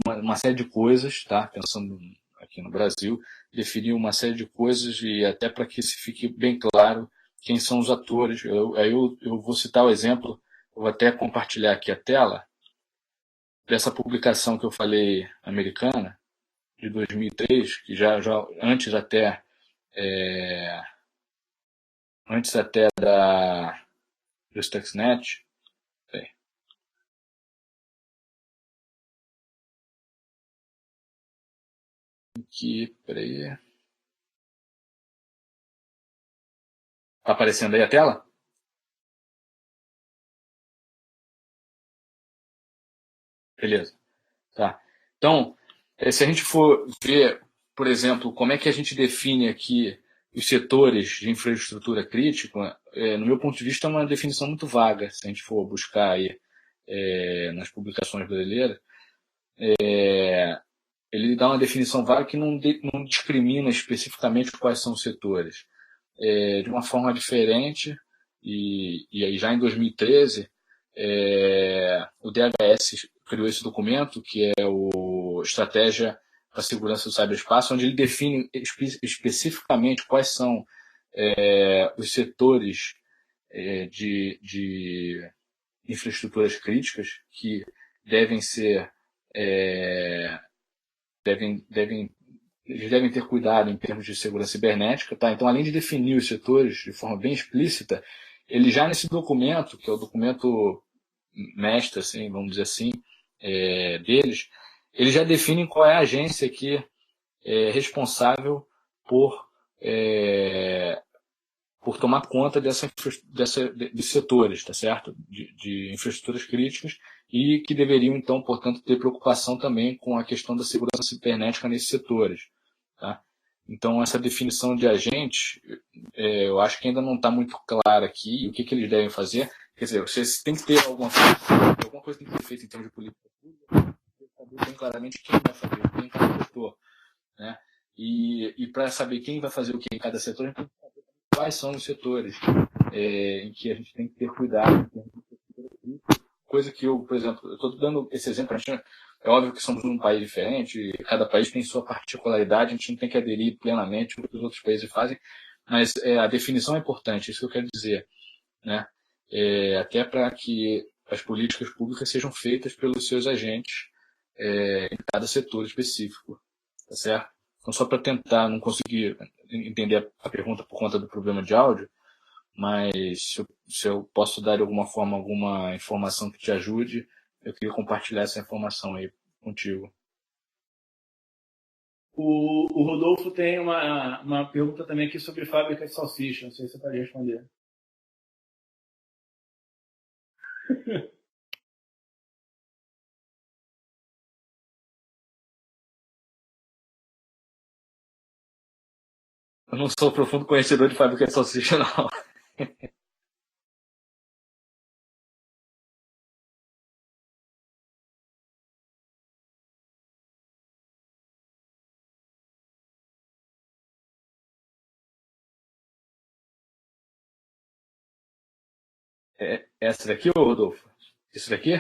uma série de coisas, tá? Pensando aqui no Brasil, definir uma série de coisas e até para que se fique bem claro quem são os atores. Eu vou citar o exemplo, eu vou até compartilhar aqui a tela dessa publicação que eu falei, americana, de 2003, que já antes até do Stuxnet. Aqui, peraí. Tá aparecendo aí a tela? Beleza. Tá. Então, se a gente for ver, por exemplo, como é que a gente define aqui os setores de infraestrutura crítica, no meu ponto de vista é uma definição muito vaga, se a gente for buscar aí nas publicações brasileiras. Ele dá uma definição vaga que não discrimina especificamente quais são os setores. De uma forma diferente, e aí já em 2013, o DHS criou esse documento, que é o Estratégia para a Segurança do Ciberespaço, onde ele define especificamente quais são os setores de infraestruturas críticas que devem ser eles devem ter cuidado em termos de segurança cibernética, tá? Então, além de definir os setores de forma bem explícita, ele já nesse documento, que é o documento mestre, assim, vamos dizer assim, deles, eles já definem qual é a agência que é responsável por por tomar conta de setores, tá certo? De infraestruturas críticas e que deveriam, então, portanto, ter preocupação também com a questão da segurança cibernética nesses setores, tá? Então, essa definição de agente, eu acho que ainda não está muito clara aqui, o que eles devem fazer. Quer dizer, você tem que ter alguma coisa tem que ser feita em termos de política pública, você saber bem claramente quem vai fazer o que em cada setor, né? E para saber quem vai fazer o que em cada setor, a gente tem que saber quais são os setores em que a gente tem que ter cuidado. Coisa que eu, por exemplo, eu estou dando esse exemplo, é óbvio que somos um país diferente, cada país tem sua particularidade, a gente não tem que aderir plenamente ao que os outros países fazem, mas a definição é importante, isso que eu quero dizer, né? Até para que as políticas públicas sejam feitas pelos seus agentes em cada setor específico, tá certo? Então, só para tentar, não conseguir entender a pergunta por conta do problema de áudio, mas se eu posso dar de alguma forma alguma informação que te ajude, eu queria compartilhar essa informação aí contigo. O Rodolfo tem uma pergunta também aqui sobre fábrica de salsicha, não sei se você pode responder. Eu não sou profundo conhecedor de fábrica de salsicha, não. Essa daqui, ô Rodolfo? Isso daqui?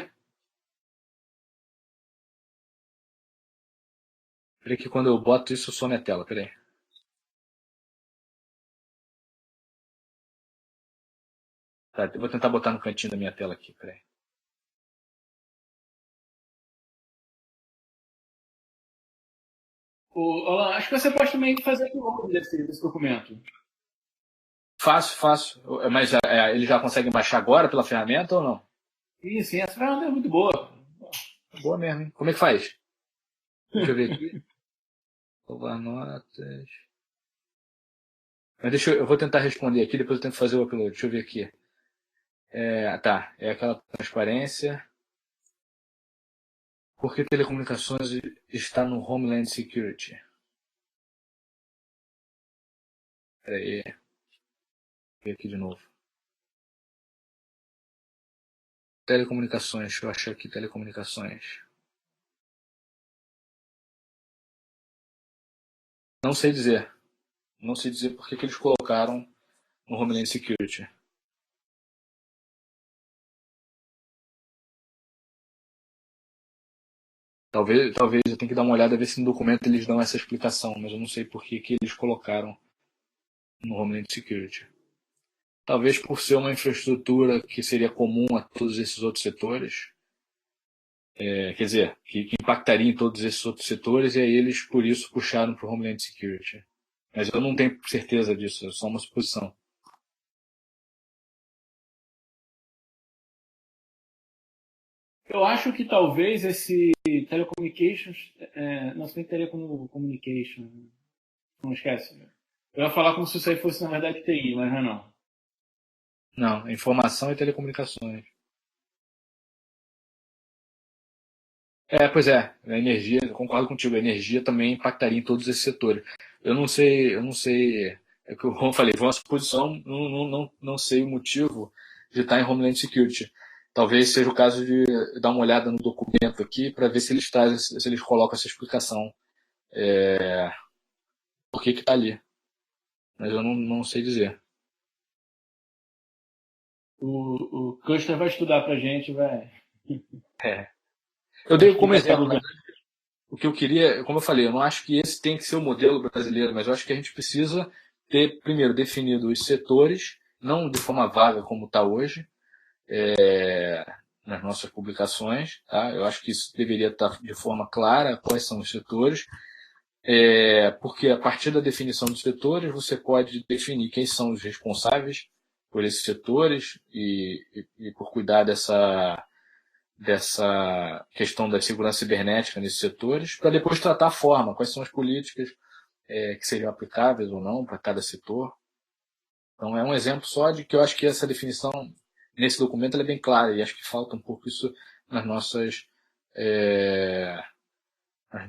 Peraí que quando eu boto isso, some a tela, peraí. Tá, eu vou tentar botar no cantinho da minha tela aqui, peraí. Alan, acho que você pode também fazer upload desse documento. Faço. Mas ele já consegue baixar agora pela ferramenta ou não? Sim, essa ferramenta é muito boa. Boa mesmo, hein? Como é que faz? Deixa eu ver aqui. Salvar notas. Mas eu vou tentar responder aqui, depois eu tento fazer o upload. Deixa eu ver aqui. Tá. É aquela transparência. Por que telecomunicações está no Homeland Security? Peraí. Vou ver aqui de novo. Telecomunicações. Deixa eu achar aqui telecomunicações. Não sei dizer. Não sei dizer por que eles colocaram no Homeland Security. Talvez eu tenha que dar uma olhada, ver se no documento eles dão essa explicação, mas eu não sei por que eles colocaram no Homeland Security. Talvez por ser uma infraestrutura que seria comum a todos esses outros setores, quer dizer, que impactaria em todos esses outros setores, e aí eles, por isso, puxaram para o Homeland Security. Mas eu não tenho certeza disso, é só uma suposição. Eu acho que talvez esse telecommunications, não sei se teria como communication, não esquece. Eu ia falar como se isso aí fosse na verdade TI, mas não é não. Não, informação e telecomunicações. Pois é, a energia, eu concordo contigo, a energia também impactaria em todos esses setores. Eu não sei, é que eu falei, foi uma suposição, não sei o motivo de estar em Homeland Security. Talvez seja o caso de dar uma olhada no documento aqui para ver se eles trazem, se eles colocam essa explicação. Por que está ali. Mas eu não sei dizer. O Custer vai estudar pra gente, vai. Eu dei como exemplo, mas o que eu queria, como eu falei, eu não acho que esse tem que ser o modelo brasileiro, mas eu acho que a gente precisa ter, primeiro, definido os setores, não de forma vaga como está hoje, nas nossas publicações. Tá? Eu acho que isso deveria estar de forma clara quais são os setores, porque a partir da definição dos setores você pode definir quem são os responsáveis por esses setores e por cuidar dessa questão da segurança cibernética nesses setores, para depois tratar a forma, quais são as políticas que seriam aplicáveis ou não para cada setor. Então é um exemplo só de que eu acho que essa definição nesse documento ela é bem clara e acho que falta um pouco isso nas nossas nas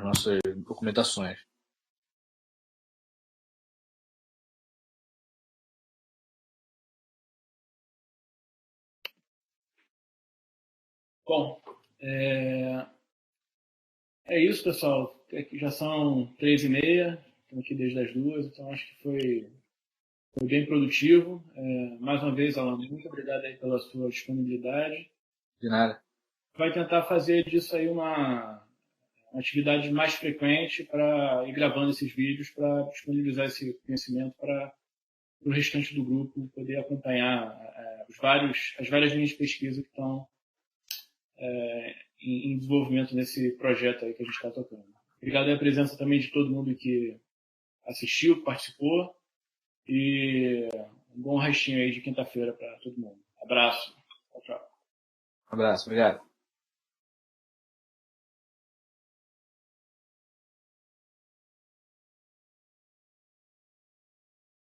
nossas documentações. Bom, é isso, pessoal. Já são 3h30, estamos aqui desde as 2h, então acho que foi bem produtivo. Mais uma vez, Alan, muito obrigado aí pela sua disponibilidade. De nada. Vai tentar fazer disso aí uma atividade mais frequente para ir gravando esses vídeos para disponibilizar esse conhecimento para o restante do grupo poder acompanhar as várias linhas de pesquisa que estão em desenvolvimento nesse projeto aí que a gente está tocando. Obrigado aí a presença também de todo mundo que assistiu, que participou, e um bom restinho aí de quinta-feira para todo mundo. Abraço. Tchau, tchau. Um abraço, obrigado.